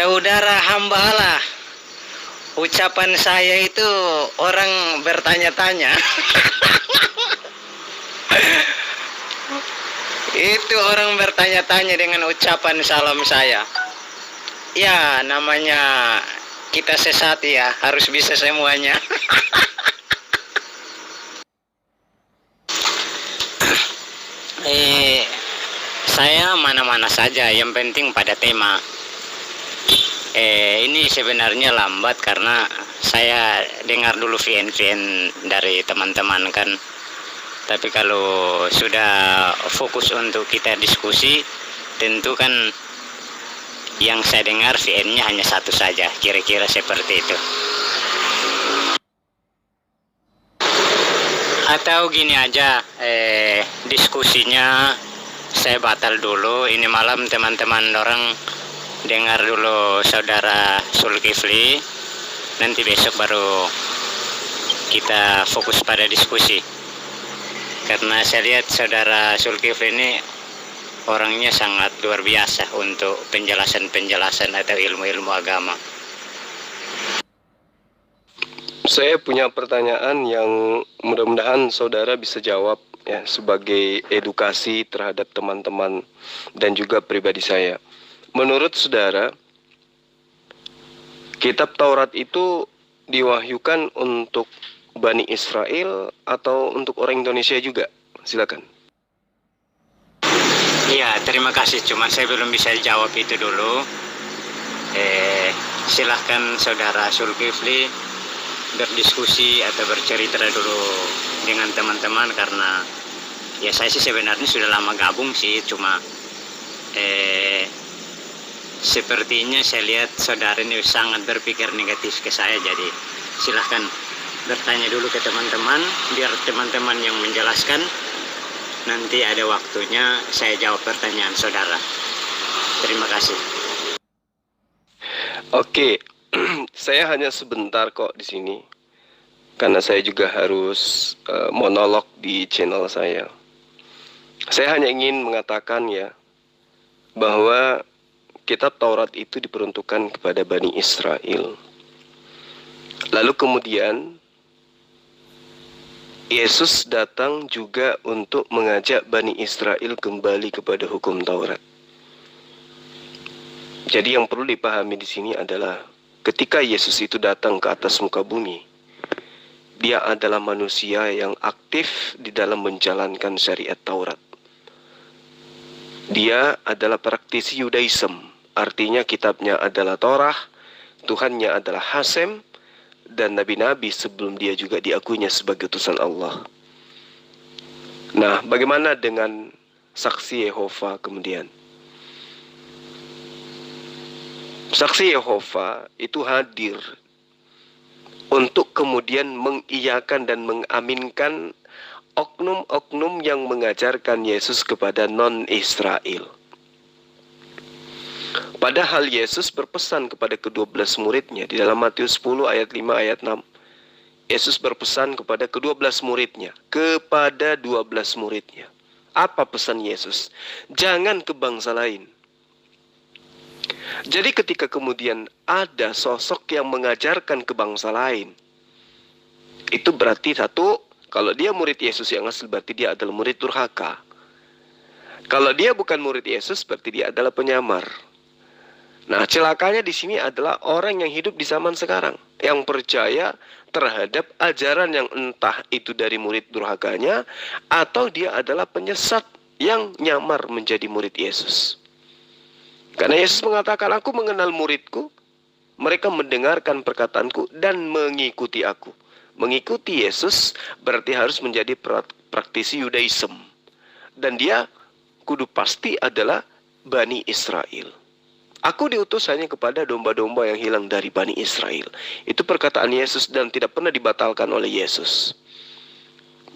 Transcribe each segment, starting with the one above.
Saudara hamba Allah, ucapan saya itu orang bertanya-tanya. Itu orang bertanya-tanya dengan ucapan salam saya. Ya, namanya kita sesat ya, harus bisa semuanya. Saya mana-mana saja, yang penting pada tema. Ini sebenarnya lambat karena saya dengar dulu VN dari teman-teman kan. Tapi kalau sudah fokus untuk kita diskusi, tentu kan yang saya dengar VN-nya hanya satu saja, kira-kira seperti itu. Atau gini aja, diskusinya saya batal dulu. Ini malam teman-teman orang dengar dulu saudara Zulkifli, nanti besok baru kita fokus pada diskusi. Karena saya lihat saudara Zulkifli ini orangnya sangat luar biasa untuk penjelasan-penjelasan atau ilmu-ilmu agama. Saya punya pertanyaan yang mudah-mudahan saudara bisa jawab ya, sebagai edukasi terhadap teman-teman dan juga pribadi saya. Menurut saudara, kitab Taurat itu diwahyukan untuk Bani Israel atau untuk orang Indonesia juga? Silakan. Iya, terima kasih. Cuma saya belum bisa jawab itu dulu. Silahkan saudara Zulkifli berdiskusi atau bercerita dulu dengan teman-teman, karena ya saya sih sebenarnya sudah lama gabung sih, cuma sepertinya saya lihat saudara ini sangat berpikir negatif ke saya. Jadi silahkan bertanya dulu ke teman-teman, biar teman-teman yang menjelaskan. Nanti ada waktunya saya jawab pertanyaan saudara. Terima kasih. Oke, saya hanya sebentar kok di sini, karena saya juga harus monolog di channel saya. Saya hanya ingin mengatakan ya, bahwa kitab Taurat itu diperuntukkan kepada Bani Israel. Lalu kemudian Yesus datang juga untuk mengajak Bani Israel kembali kepada hukum Taurat. Jadi yang perlu dipahami di sini adalah ketika Yesus itu datang ke atas muka bumi, dia adalah manusia yang aktif di dalam menjalankan syariat Taurat. Dia adalah praktisi Yudaism, artinya kitabnya adalah Torah, Tuhannya adalah Hasem, dan nabi-nabi sebelum dia juga diakuinya sebagai utusan Allah. Nah, bagaimana dengan saksi Yehova kemudian? Saksi Yehova itu hadir untuk kemudian mengiyakan dan mengaminkan oknum-oknum yang mengajarkan Yesus kepada non-Israel. Padahal Yesus berpesan kepada ke-12 muridnya di dalam Matius 10 ayat 5 ayat 6. Yesus berpesan kepada ke-12 muridnya, kepada 12 muridnya. Apa pesan Yesus? Jangan ke bangsa lain. Jadi ketika kemudian ada sosok yang mengajarkan ke bangsa lain, itu berarti satu, kalau dia murid Yesus yang asli, berarti dia adalah murid durhaka. Kalau dia bukan murid Yesus, berarti dia adalah penyamar. Nah, celakanya di sini adalah orang yang hidup di zaman sekarang, yang percaya terhadap ajaran yang entah itu dari murid durhakanya, atau dia adalah penyesat yang nyamar menjadi murid Yesus. Karena Yesus mengatakan, aku mengenal muridku, mereka mendengarkan perkataanku dan mengikuti aku. Mengikuti Yesus berarti harus menjadi praktisi Yudaism. Dan dia kudu pasti adalah Bani Israel. Aku diutus hanya kepada domba-domba yang hilang dari Bani Israel. Itu perkataan Yesus dan tidak pernah dibatalkan oleh Yesus.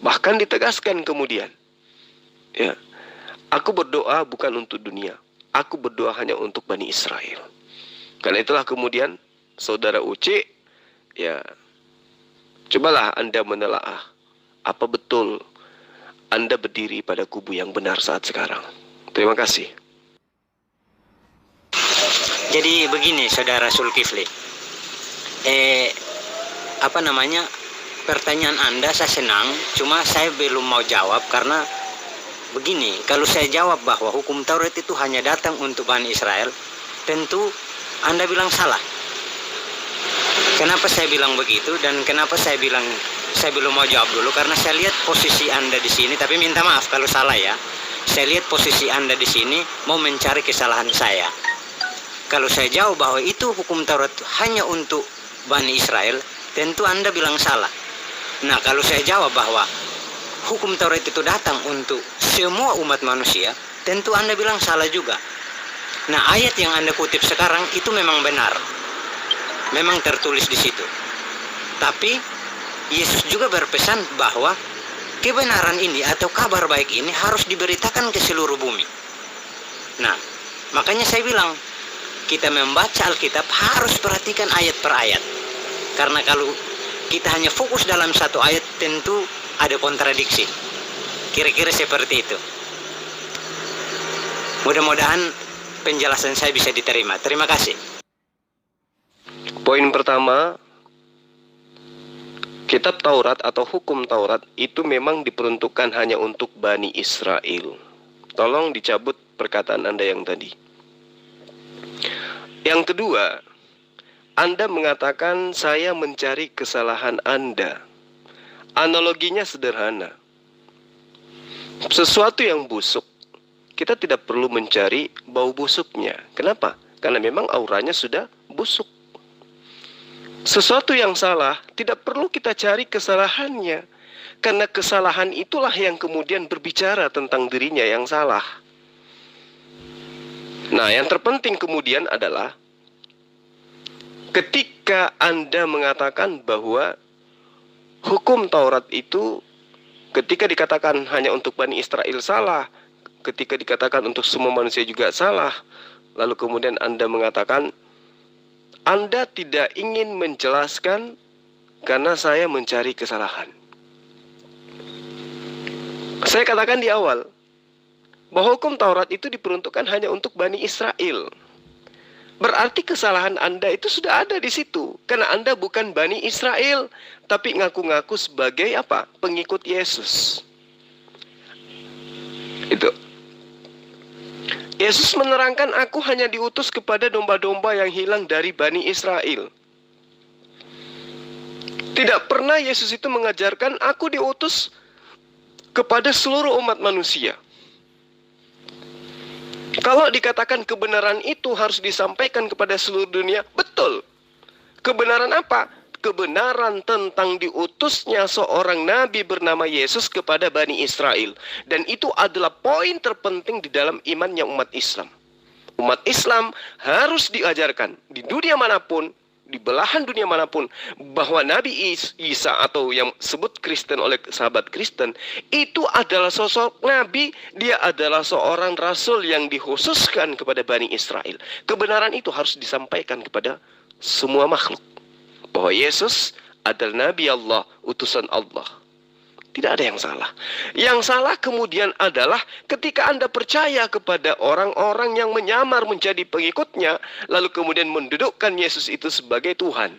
Bahkan ditegaskan kemudian, ya, aku berdoa bukan untuk dunia. Aku berdoa hanya untuk Bani Israel. Karena itulah kemudian saudara Uci, ya, cobalah Anda menelaah apa betul Anda berdiri pada kubu yang benar saat sekarang. Terima kasih. Jadi begini saudara Zulkifli, pertanyaan Anda saya senang, cuma saya belum mau jawab karena begini, kalau saya jawab bahwa hukum Taurat itu hanya datang untuk Bani Israel, tentu Anda bilang salah. Kenapa saya bilang begitu dan kenapa saya bilang saya belum mau jawab dulu? Karena saya lihat posisi Anda di sini, tapi minta maaf kalau salah ya. Saya lihat posisi Anda di sini mau mencari kesalahan saya. Kalau saya jawab bahwa itu hukum Taurat hanya untuk Bani Israel, tentu Anda bilang salah. Nah, kalau saya jawab bahwa hukum Taurat itu datang untuk semua umat manusia, tentu Anda bilang salah juga. Nah, ayat yang Anda kutip sekarang itu memang benar. Memang tertulis di situ. Tapi Yesus juga berpesan bahwa kebenaran ini atau kabar baik ini harus diberitakan ke seluruh bumi. Nah, makanya saya bilang kita membaca Alkitab harus perhatikan ayat per ayat. Karena kalau kita hanya fokus dalam satu ayat, tentu ada kontradiksi. Kira-kira seperti itu. Mudah-mudahan penjelasan saya bisa diterima. Terima kasih. Poin pertama, kitab Taurat atau hukum Taurat itu memang diperuntukkan hanya untuk Bani Israel. Tolong dicabut perkataan Anda yang tadi. Yang kedua, Anda mengatakan saya mencari kesalahan Anda. Analoginya sederhana. Sesuatu yang busuk, kita tidak perlu mencari bau busuknya. Kenapa? Karena memang auranya sudah busuk. Sesuatu yang salah, tidak perlu kita cari kesalahannya. Karena kesalahan itulah yang kemudian berbicara tentang dirinya yang salah. Nah, yang terpenting kemudian adalah ketika Anda mengatakan bahwa hukum Taurat itu ketika dikatakan hanya untuk Bani Israel salah, ketika dikatakan untuk semua manusia juga salah, lalu kemudian Anda mengatakan Anda tidak ingin menjelaskan karena saya mencari kesalahan. Saya katakan di awal bahwa hukum Taurat itu diperuntukkan hanya untuk Bani Israel. Berarti kesalahan Anda itu sudah ada di situ. Karena Anda bukan Bani Israel, tapi ngaku-ngaku sebagai apa? Pengikut Yesus. Itu. Yesus menerangkan, aku hanya diutus kepada domba-domba yang hilang dari Bani Israel. Tidak pernah Yesus itu mengajarkan, aku diutus kepada seluruh umat manusia. Kalau dikatakan kebenaran itu harus disampaikan kepada seluruh dunia, betul. Kebenaran apa? Kebenaran tentang diutusnya seorang nabi bernama Yesus kepada Bani Israel. Dan itu adalah poin terpenting di dalam imannya umat Islam. Umat Islam harus diajarkan di dunia manapun, di belahan dunia manapun, bahwa Nabi Isa atau yang sebut Kristen oleh sahabat Kristen, itu adalah sosok nabi, dia adalah seorang rasul yang dikhususkan kepada Bani Israel. Kebenaran itu harus disampaikan kepada semua makhluk. Bahwa Yesus adalah Nabi Allah, utusan Allah. Tidak ada yang salah. Yang salah kemudian adalah ketika Anda percaya kepada orang-orang yang menyamar menjadi pengikutnya, lalu kemudian mendudukkan Yesus itu sebagai Tuhan.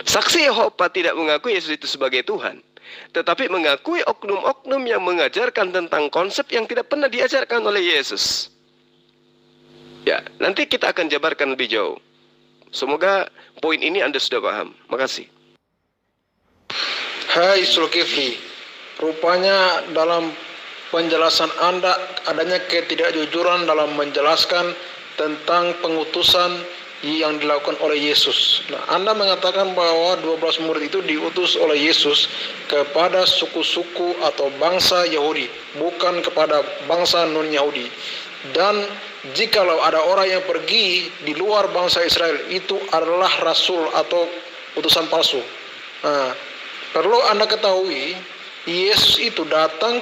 Saksi Yehova tidak mengakui Yesus itu sebagai Tuhan, tetapi mengakui oknum-oknum yang mengajarkan tentang konsep yang tidak pernah diajarkan oleh Yesus. Ya, nanti kita akan jabarkan lebih jauh. Semoga poin ini Anda sudah paham. Makasih. Hai Zulkifli, rupanya dalam penjelasan Anda adanya ketidakjujuran dalam menjelaskan tentang pengutusan yang dilakukan oleh Yesus. Nah, Anda mengatakan bahwa 12 murid itu diutus oleh Yesus kepada suku-suku atau bangsa Yahudi, bukan kepada bangsa non-Yahudi. Dan jikalau ada orang yang pergi di luar bangsa Israel, itu adalah rasul atau utusan palsu. Nah, perlu Anda ketahui, Yesus itu datang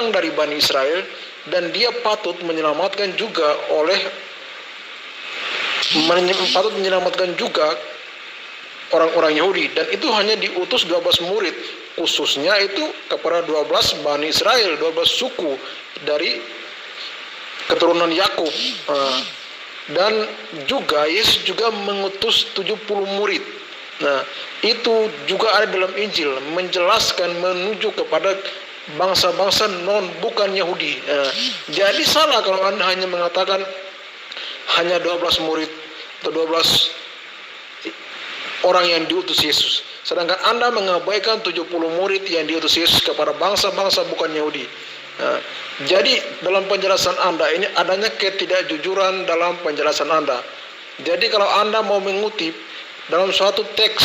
dari Bani Israel, dan dia patut menyelamatkan juga orang-orang Yahudi. Dan itu hanya diutus 12 murid, khususnya itu kepada 12 Bani Israel, 12 suku dari keturunan Yakub. Dan juga Yesus juga mengutus 70 murid. Nah, itu juga ada dalam Injil, menjelaskan menuju kepada bangsa-bangsa bukan Yahudi. Nah, jadi salah kalau Anda hanya mengatakan hanya 12 murid atau 12 orang yang diutus Yesus, sedangkan Anda mengabaikan 70 murid yang diutus Yesus kepada bangsa-bangsa bukan Yahudi. Nah, jadi dalam penjelasan Anda ini adanya ketidakjujuran dalam penjelasan Anda. Jadi kalau Anda mau mengutip dalam suatu teks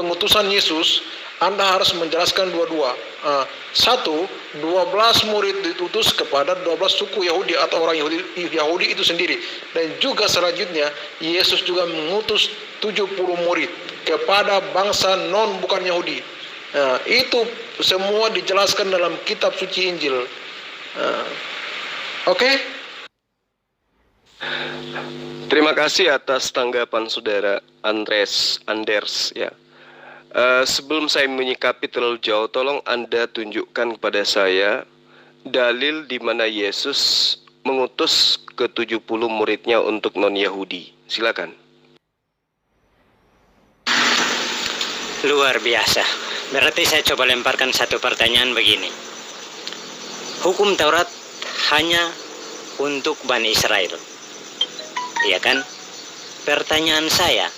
pengutusan Yesus, Anda harus menjelaskan dua-dua. Satu, 12 murid diutus kepada 12 suku Yahudi atau orang Yahudi itu sendiri. Dan juga selanjutnya, Yesus juga mengutus 70 murid kepada bangsa bukan Yahudi. Itu semua dijelaskan dalam kitab suci Injil. Oke? Terima kasih atas tanggapan saudara Anders ya. Sebelum saya menyikapi terlalu jauh, tolong Anda tunjukkan kepada saya dalil di mana Yesus mengutus ke-70 muridnya untuk non-Yahudi. Silakan. Luar biasa. Berarti saya coba lemparkan satu pertanyaan begini. Hukum Taurat hanya untuk Bani Israel, iya kan? Pertanyaan saya,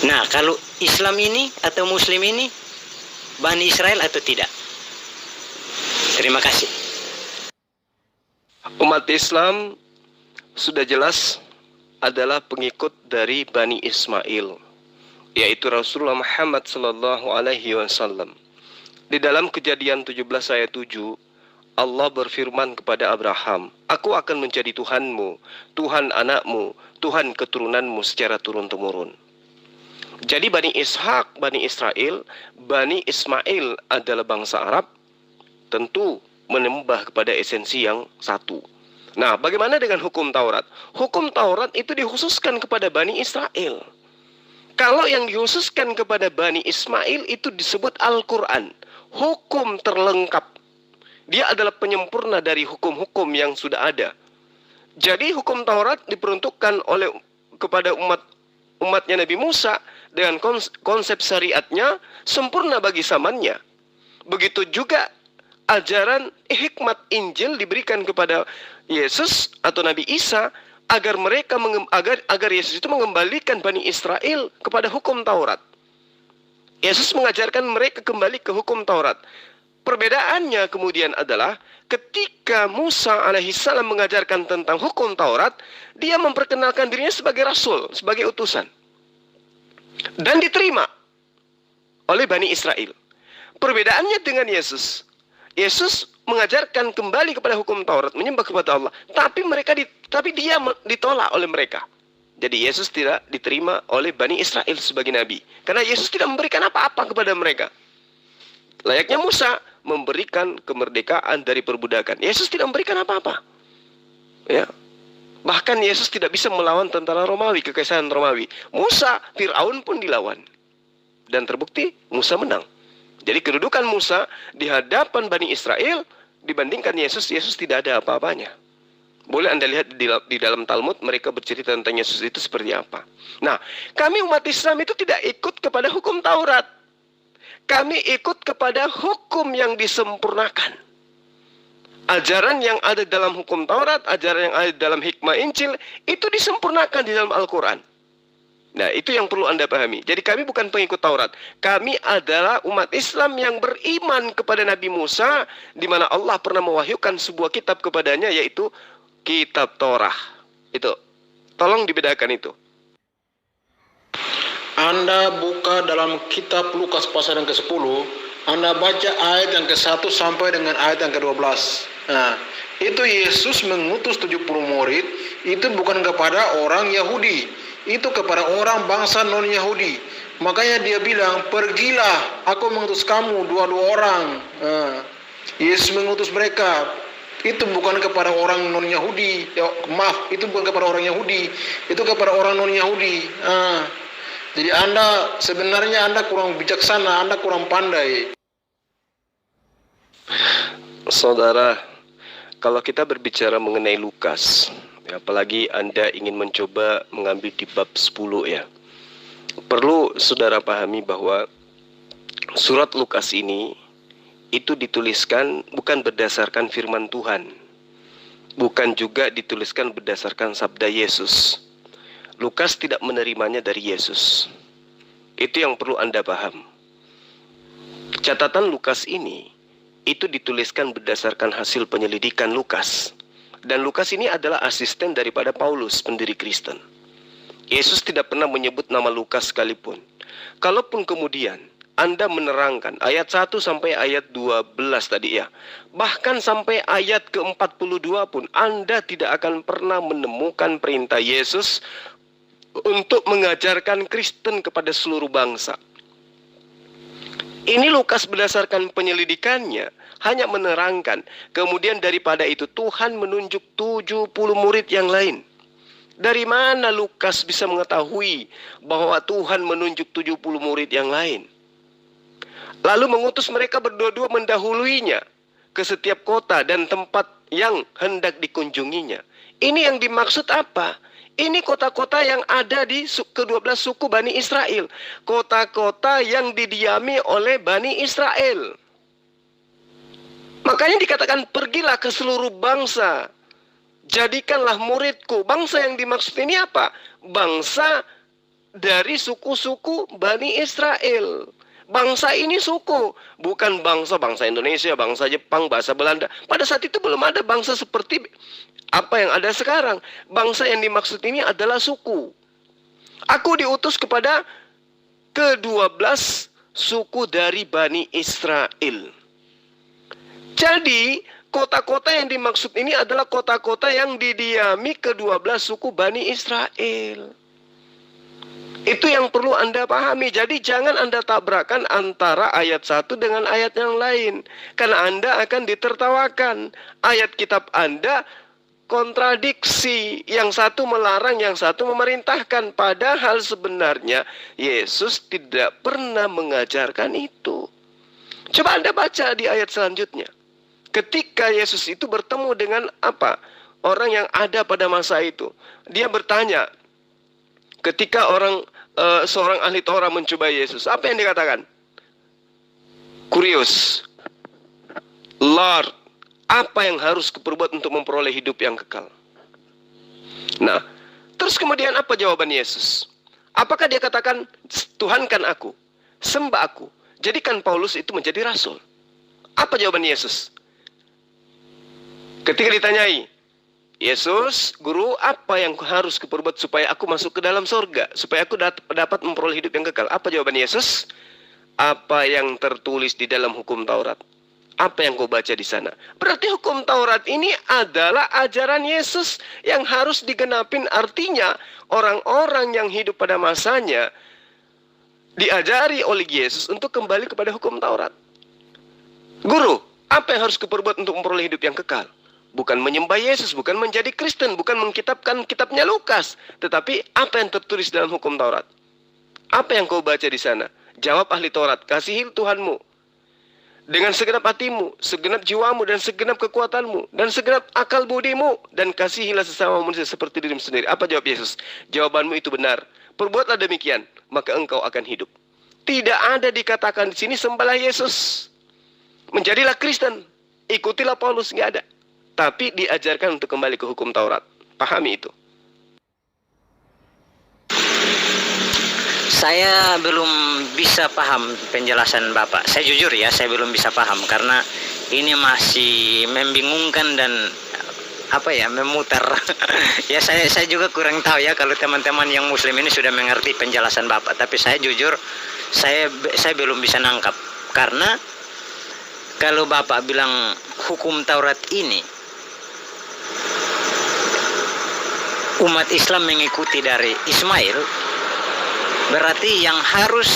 nah kalau Islam ini atau Muslim ini Bani Israel atau tidak? Terima kasih. Umat Islam sudah jelas adalah pengikut dari Bani Ismail, yaitu Rasulullah Muhammad sallallahu alaihi wasallam. Di dalam Kejadian 17 ayat 7, Allah berfirman kepada Abraham, "Aku akan menjadi Tuhanmu, Tuhan anakmu, Tuhan keturunanmu secara turun-temurun." Jadi Bani Ishak, Bani Israel, Bani Ismail adalah bangsa Arab, tentu menyembah kepada esensi yang satu. Nah, bagaimana dengan hukum Taurat? Hukum Taurat itu dikhususkan kepada Bani Israel. Kalau yang dikhususkan kepada Bani Ismail itu disebut Al-Quran, hukum terlengkap. Dia adalah penyempurna dari hukum-hukum yang sudah ada. Jadi hukum Taurat diperuntukkan kepada umatnya Nabi Musa dengan konsep syariatnya sempurna bagi zamannya. Begitu juga ajaran hikmat Injil diberikan kepada Yesus atau Nabi Isa agar agar Yesus itu mengembalikan Bani Israel kepada hukum Taurat. Yesus mengajarkan mereka kembali ke hukum Taurat. Perbedaannya kemudian adalah ketika Musa alaihissalam mengajarkan tentang hukum Taurat, dia memperkenalkan dirinya sebagai rasul, sebagai utusan, dan diterima oleh Bani Israel. Perbedaannya dengan Yesus, Yesus mengajarkan kembali kepada hukum Taurat, menyembah kepada Allah, tapi dia ditolak oleh mereka. Jadi Yesus tidak diterima oleh Bani Israel sebagai nabi, karena Yesus tidak memberikan apa-apa kepada mereka. Layaknya Musa memberikan kemerdekaan dari perbudakan, Yesus tidak memberikan apa-apa. Ya. Bahkan Yesus tidak bisa melawan tentara Romawi, kekaisaran Romawi. Musa, Fir'aun pun dilawan. Dan terbukti Musa menang. Jadi kedudukan Musa di hadapan Bani Israel dibandingkan Yesus tidak ada apa-apanya. Boleh Anda lihat di dalam Talmud, mereka bercerita tentang Yesus itu seperti apa. Nah, kami umat Islam itu tidak ikut kepada hukum Taurat. Kami ikut kepada hukum yang disempurnakan. Ajaran yang ada dalam hukum Taurat, ajaran yang ada dalam hikmah Injil, itu disempurnakan di dalam Al-Quran. Nah, itu yang perlu Anda pahami. Jadi kami bukan pengikut Taurat. Kami adalah umat Islam yang beriman kepada Nabi Musa, di mana Allah pernah mewahyukan sebuah kitab kepadanya, yaitu kitab Torah. Itu. Tolong dibedakan itu. Anda buka dalam kitab Lukas pasal yang ke-10, Anda baca ayat yang ke-1 sampai dengan ayat yang ke-12. Nah, itu Yesus mengutus 70 murid, itu bukan kepada orang Yahudi, itu kepada orang bangsa non-Yahudi. Makanya dia bilang, "Pergilah, aku mengutus kamu dua orang." Yesus mengutus mereka, itu bukan kepada orang non-Yahudi. Itu bukan kepada orang Yahudi, itu kepada orang non-Yahudi. Jadi sebenarnya Anda kurang bijaksana, Anda kurang pandai. Saudara, kalau kita berbicara mengenai Lukas, Apalagi Anda ingin mencoba mengambil di bab 10 ya. Perlu saudara pahami bahwa surat Lukas ini itu dituliskan bukan berdasarkan firman Tuhan, bukan juga dituliskan berdasarkan sabda Yesus. Lukas tidak menerimanya dari Yesus. Itu yang perlu Anda paham. Catatan Lukas ini itu dituliskan berdasarkan hasil penyelidikan Lukas. Dan Lukas ini adalah asisten daripada Paulus, pendiri Kristen. Yesus tidak pernah menyebut nama Lukas sekalipun. Kalaupun kemudian Anda menerangkan ayat 1 sampai ayat 12 tadi ya, bahkan sampai ayat ke-42 pun Anda tidak akan pernah menemukan perintah Yesus untuk mengajarkan Kristen kepada seluruh bangsa. Ini Lukas berdasarkan penyelidikannya hanya menerangkan. Kemudian daripada itu Tuhan menunjuk 70 murid yang lain. Dari mana Lukas bisa mengetahui bahwa Tuhan menunjuk 70 murid yang lain? Lalu mengutus mereka berdua-dua mendahuluinya ke setiap kota dan tempat yang hendak dikunjunginya. Ini yang dimaksud apa? Ini kota-kota yang ada di ke-12 suku Bani Israel. Kota-kota yang didiami oleh Bani Israel. Makanya dikatakan pergilah ke seluruh bangsa. Jadikanlah muridku. Bangsa yang dimaksud ini apa? Bangsa dari suku-suku Bani Israel. Bangsa ini suku. Bukan bangsa Indonesia, bangsa Jepang, bangsa Belanda. Pada saat itu belum ada bangsa seperti apa yang ada sekarang. Bangsa yang dimaksud ini adalah suku. Aku diutus kepada ke-12 suku dari Bani Israel. Jadi kota-kota yang dimaksud ini adalah kota-kota yang didiami ke-12 suku Bani Israel. Itu yang perlu Anda pahami. Jadi jangan Anda tabrakan antara ayat 1 dengan ayat yang lain. Karena Anda akan ditertawakan. Ayat kitab Anda kontradiksi. Yang satu melarang, yang satu memerintahkan. Padahal sebenarnya Yesus tidak pernah mengajarkan itu. Coba Anda baca di ayat selanjutnya. Ketika Yesus itu bertemu dengan apa? Orang yang ada pada masa itu. Dia bertanya. Ketika seorang ahli Taurat mencoba Yesus, apa yang dikatakan? Kurios, Lord, apa yang harus kuperbuat untuk memperoleh hidup yang kekal? Nah, terus kemudian apa jawaban Yesus? Apakah dia katakan, Tuhankan aku, sembah aku, jadikan Paulus itu menjadi rasul? Apa jawaban Yesus? Ketika ditanyai, Yesus, guru, apa yang harus kuperbuat supaya aku masuk ke dalam surga? Supaya aku dapat memperoleh hidup yang kekal. Apa jawaban Yesus? Apa yang tertulis di dalam hukum Taurat? Apa yang kau baca di sana? Berarti hukum Taurat ini adalah ajaran Yesus yang harus digenapin. Artinya orang-orang yang hidup pada masanya diajari oleh Yesus untuk kembali kepada hukum Taurat. Guru, apa yang harus kuperbuat untuk memperoleh hidup yang kekal? Bukan menyembah Yesus, bukan menjadi Kristen, bukan mengkitabkan kitabnya Lukas. Tetapi apa yang tertulis dalam hukum Taurat? Apa yang kau baca di sana? Jawab ahli Taurat, kasihi Tuhanmu dengan segenap hatimu, segenap jiwamu, dan segenap kekuatanmu, dan segenap akal budimu, dan kasihilah sesama manusia seperti dirimu sendiri. Apa jawab Yesus? Jawabanmu itu benar. Perbuatlah demikian, maka engkau akan hidup. Tidak ada dikatakan di sini sembahlah Yesus. Menjadilah Kristen. Ikutilah Paulus, nggak ada. Tapi diajarkan untuk kembali ke hukum Taurat. Pahami itu. Saya belum bisa paham penjelasan Bapak. Saya jujur ya, saya belum bisa paham karena ini masih membingungkan dan memutar. Ya saya juga kurang tahu ya kalau teman-teman yang Muslim ini sudah mengerti penjelasan Bapak. Tapi saya jujur, saya belum bisa nangkap karena kalau Bapak bilang hukum Taurat ini umat Islam mengikuti dari Ismail, berarti yang harus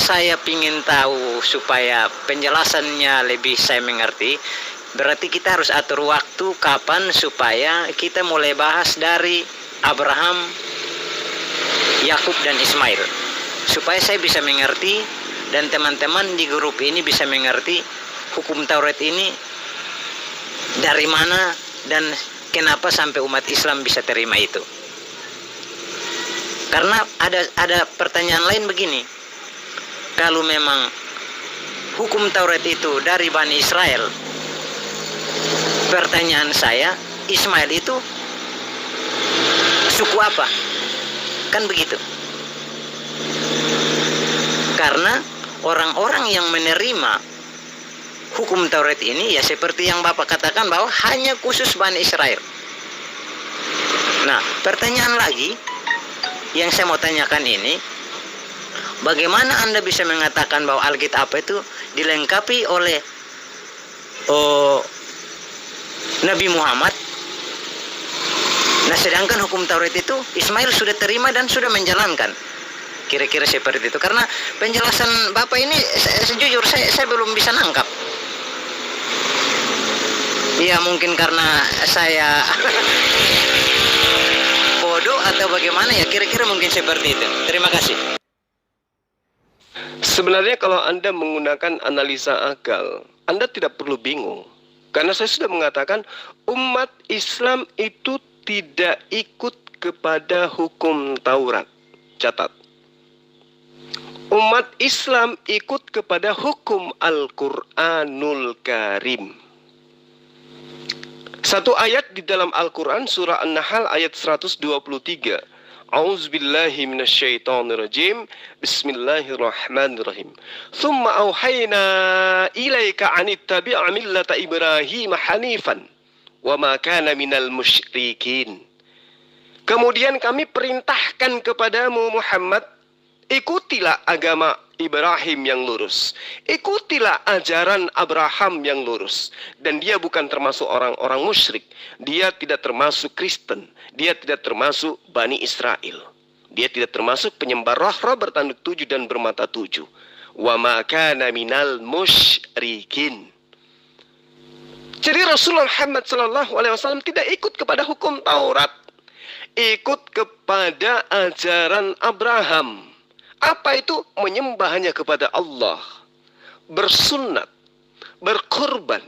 saya ingin tahu supaya penjelasannya lebih saya mengerti, berarti kita harus atur waktu kapan supaya kita mulai bahas dari Abraham, Yakub dan Ismail, supaya saya bisa mengerti dan teman-teman di grup ini bisa mengerti hukum Taurat ini dari mana dan kenapa sampai umat Islam bisa terima itu? Karena ada pertanyaan lain begini. Kalau memang hukum Taurat itu dari Bani Israel, pertanyaan saya, Ismail itu suku apa? Kan begitu. Karena orang-orang yang menerima hukum Taurat ini ya seperti yang Bapak katakan bahwa hanya khusus Bani Israel. Nah, pertanyaan lagi yang saya mau tanyakan ini, bagaimana Anda bisa mengatakan bahwa Alkitab itu dilengkapi oleh Nabi Muhammad? Nah, sedangkan hukum Taurat itu Ismail sudah terima dan sudah menjalankan. Kira-kira seperti itu. Karena penjelasan Bapak ini sejujur saya belum bisa nangkap. Ya mungkin karena saya bodoh atau bagaimana ya, kira-kira mungkin seperti itu. Terima kasih. Sebenarnya kalau Anda menggunakan analisa akal, Anda tidak perlu bingung. Karena saya sudah mengatakan umat Islam itu tidak ikut kepada hukum Taurat. Catat. Umat Islam ikut kepada hukum Al-Quranul Karim. Satu ayat di dalam Al-Quran surah An-Nahl ayat 123. A'udzubillahi minasyaitonirrajim. Bismillahirrahmanirrahim. Tsumma auhayna ilaika anittabi' millata Ibrahim hanifan wa ma kana minal musyrikin. Kemudian kami perintahkan kepadamu Muhammad, ikutilah agama Ibrahim yang lurus. Ikutilah ajaran Abraham yang lurus. Dan dia bukan termasuk orang-orang musyrik. Dia tidak termasuk Kristen. Dia tidak termasuk Bani Israel. Dia tidak termasuk penyembah roh-roh bertanduk 7 dan bermata 7. Wa ma kana minal musyrikin. Jadi Rasulullah Muhammad SAW tidak ikut kepada hukum Taurat. Ikut kepada ajaran Abraham. Apa itu? Menyembah hanya kepada Allah, bersunat, berkorban.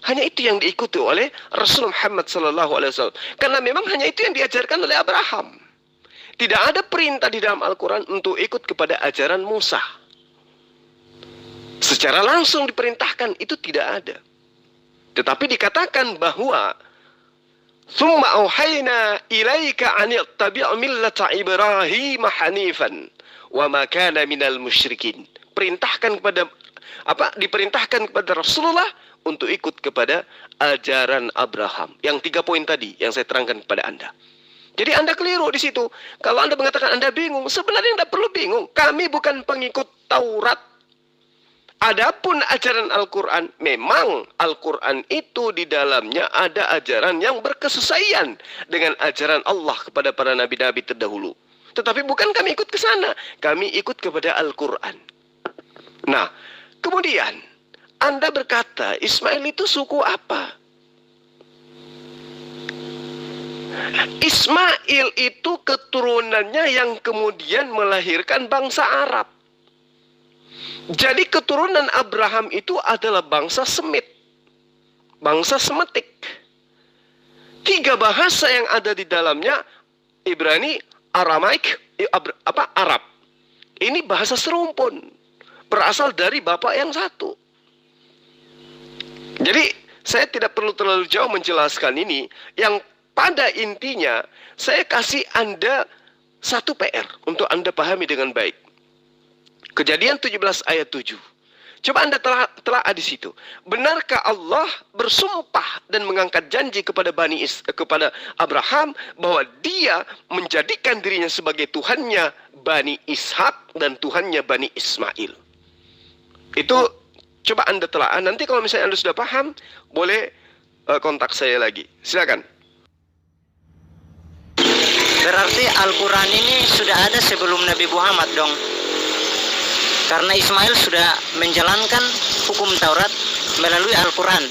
Hanya itu yang diikuti oleh Rasulullah Muhammad SAW. Karena memang hanya itu yang diajarkan oleh Abraham. Tidak ada perintah di dalam Al-Quran untuk ikut kepada ajaran Musa. Secara langsung diperintahkan, itu tidak ada. Tetapi dikatakan bahwa Tsumma auhayna ilaika an ittabi' millata Ibrahim hanifan wa ma kana minal musyrikin. Diperintahkan kepada Rasulullah untuk ikut kepada ajaran Abraham. Yang 3 poin tadi yang saya terangkan kepada Anda. Jadi Anda keliru di situ. Kalau Anda mengatakan Anda bingung, sebenarnya Anda perlu bingung. Kami bukan pengikut Taurat. Adapun ajaran Al-Quran, memang Al-Quran itu di dalamnya ada ajaran yang berkesesuaian dengan ajaran Allah kepada para nabi-nabi terdahulu. Tetapi bukan kami ikut ke sana, kami ikut kepada Al-Quran. Nah, kemudian Anda berkata, Ismail itu suku apa? Ismail itu keturunannya yang kemudian melahirkan bangsa Arab. Jadi keturunan Abraham itu adalah bangsa Semit, bangsa Semetik. 3 bahasa yang ada di dalamnya, Ibrani, Aramaik, Arab. Ini bahasa serumpun, berasal dari bapak yang satu. Jadi saya tidak perlu terlalu jauh menjelaskan ini. Yang pada intinya saya kasih Anda satu PR untuk Anda pahami dengan baik. Kejadian 17 ayat 7. Coba Anda telah di situ. Benarkah Allah bersumpah dan mengangkat janji kepada kepada Abraham bahwa dia menjadikan dirinya sebagai Tuhannya Bani Ishak dan Tuhannya Bani Ismail? Itu coba Anda telah. Nanti kalau misalnya Anda sudah paham, boleh kontak saya lagi. Silakan. Berarti Al-Quran ini sudah ada sebelum Nabi Muhammad dong. Karena Ismail sudah menjalankan hukum Taurat melalui Al-Quran.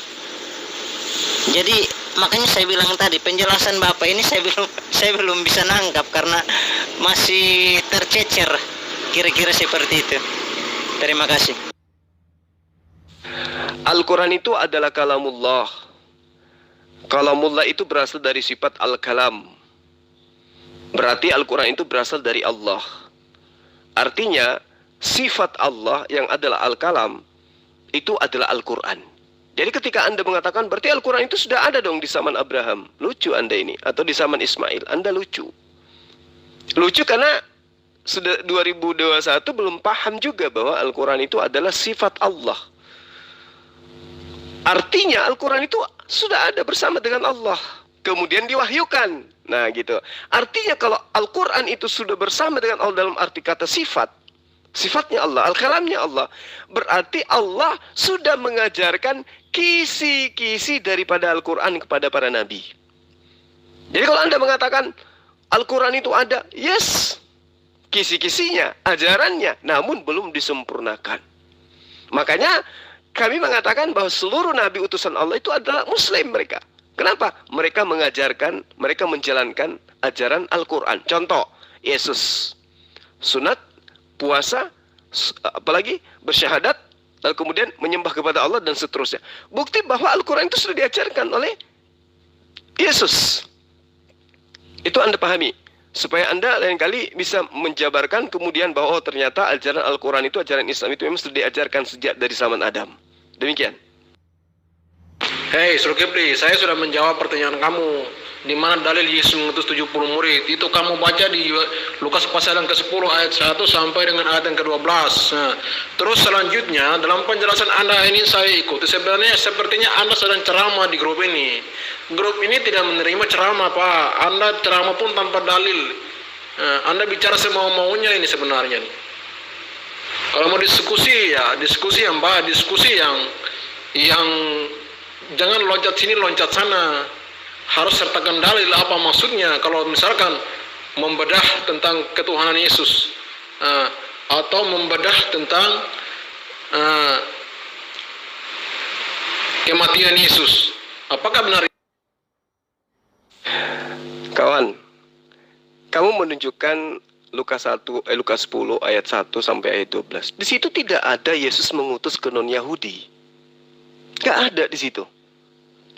Jadi makanya saya bilang tadi, penjelasan Bapak ini saya belum bisa nangkap karena masih tercecer. Kira-kira seperti itu. Terima kasih. Al-Quran itu adalah kalamullah. Kalamullah itu berasal dari sifat al-kalam. Berarti Al-Quran itu berasal dari Allah. Artinya sifat Allah yang adalah al-kalam itu adalah Al-Quran. Jadi ketika Anda mengatakan berarti Al-Quran itu sudah ada dong di zaman Abraham. Lucu Anda ini. Atau di zaman Ismail. Anda lucu. Lucu karena sudah 2021 belum paham juga bahwa Al-Quran itu adalah sifat Allah. Artinya Al-Quran itu sudah ada bersama dengan Allah. Kemudian diwahyukan. Nah gitu. Artinya kalau Al-Quran itu sudah bersama dengan Allah dalam arti kata sifat. Sifatnya Allah, al-kalamnya Allah. Berarti Allah sudah mengajarkan kisi-kisi daripada Al-Quran kepada para nabi. Jadi kalau Anda mengatakan Al-Quran itu ada, yes. Kisi-kisinya, ajarannya, namun belum disempurnakan. Makanya kami mengatakan bahwa seluruh nabi utusan Allah itu adalah muslim mereka. Kenapa? Mereka mengajarkan, mereka menjalankan ajaran Al-Quran. Contoh, Yesus. Sunat, puasa, apalagi bersyahadat, lalu kemudian menyembah kepada Allah dan seterusnya. Bukti bahwa Al-Quran itu sudah diajarkan oleh Yesus. Itu Anda pahami. Supaya Anda lain kali bisa menjabarkan kemudian bahwa oh, ternyata ajaran Al-Quran itu, ajaran Islam itu memang sudah diajarkan sejak dari zaman Adam. Demikian. Hei Zulkifli, saya sudah menjawab pertanyaan kamu. Di mana dalil Yesus mengutus 70 murid? Itu kamu baca di Lukas pasal yang ke-10 ayat 1 sampai dengan ayat yang ke-12. Nah, terus selanjutnya dalam penjelasan Anda ini saya ikuti. Sebenarnya sepertinya Anda sedang ceramah di grup ini. Grup ini tidak menerima ceramah, Pak. Anda ceramah pun tanpa dalil. Nah, Anda bicara semau-maunya ini sebenarnya nih. Kalau mau diskusi ya diskusi yang baik, diskusi yang jangan loncat sini loncat sana. Harus sertakan dalil apa maksudnya. Kalau misalkan membedah tentang ketuhanan Yesus atau membedah tentang kematian Yesus, apakah benar? Kawan, kamu menunjukkan Lukas 10 ayat 1 sampai ayat 12. Di situ tidak ada Yesus mengutus ke non-Yahudi. Gak ada di situ.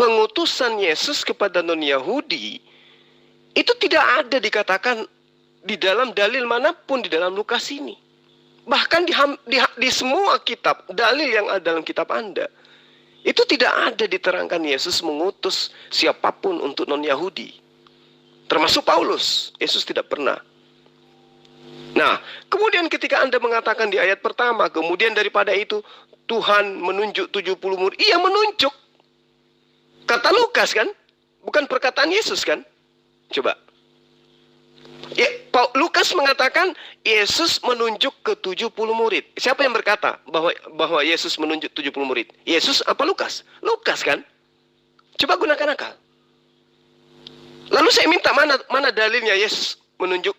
Pengutusan Yesus kepada non-Yahudi itu tidak ada dikatakan di dalam dalil manapun di dalam Lukas ini. Bahkan di semua kitab, dalil yang ada dalam kitab Anda, itu tidak ada diterangkan Yesus mengutus siapapun untuk non-Yahudi. Termasuk Paulus, Yesus tidak pernah. Nah, kemudian ketika Anda mengatakan di ayat pertama, kemudian daripada itu Tuhan menunjuk 70 murid. Iya menunjuk. Kata Lukas kan? Bukan perkataan Yesus kan? Coba. Ya, Lukas mengatakan Yesus menunjuk ke 70 murid. Siapa yang berkata bahwa Yesus menunjuk 70 murid? Yesus apa Lukas? Lukas kan? Coba gunakan akal. Lalu saya minta mana dalilnya Yesus menunjuk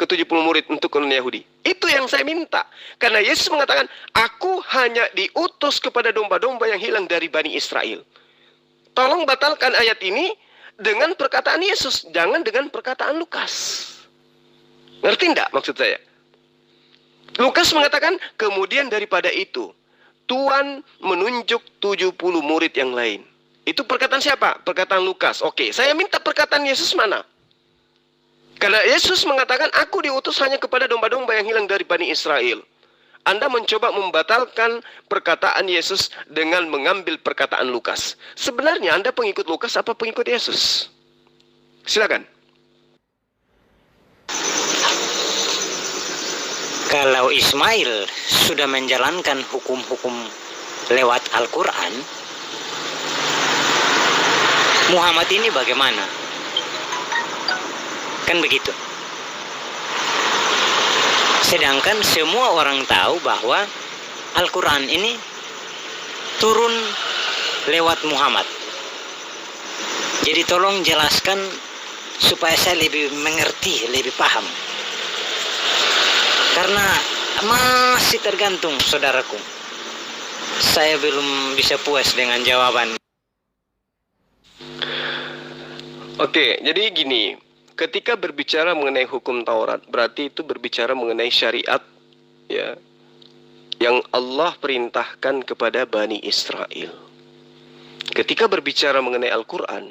ke 70 murid untuk non Yahudi. Itu yang saya minta. Karena Yesus mengatakan, aku hanya diutus kepada domba-domba yang hilang dari Bani Israel. Tolong batalkan ayat ini dengan perkataan Yesus, jangan dengan perkataan Lukas. Ngerti enggak maksud saya? Lukas mengatakan, kemudian daripada itu, Tuhan menunjuk 70 murid yang lain. Itu perkataan siapa? Perkataan Lukas. Oke, saya minta perkataan Yesus mana? Karena Yesus mengatakan, aku diutus hanya kepada domba-domba yang hilang dari Bani Israel. Anda mencoba membatalkan perkataan Yesus dengan mengambil perkataan Lukas. Sebenarnya Anda pengikut Lukas apa pengikut Yesus? Silakan. Kalau Ismail sudah menjalankan hukum-hukum lewat Al-Quran, Muhammad ini bagaimana? Kan begitu. Sedangkan semua orang tahu bahwa Al-Quran ini turun lewat Muhammad. Jadi tolong jelaskan supaya saya lebih mengerti, lebih paham. Karena masih tergantung saudaraku. Saya belum bisa puas dengan jawaban. Oke, jadi gini. Ketika berbicara mengenai hukum Taurat, berarti itu berbicara mengenai syariat ya, yang Allah perintahkan kepada Bani Israel. Ketika berbicara mengenai Al-Quran,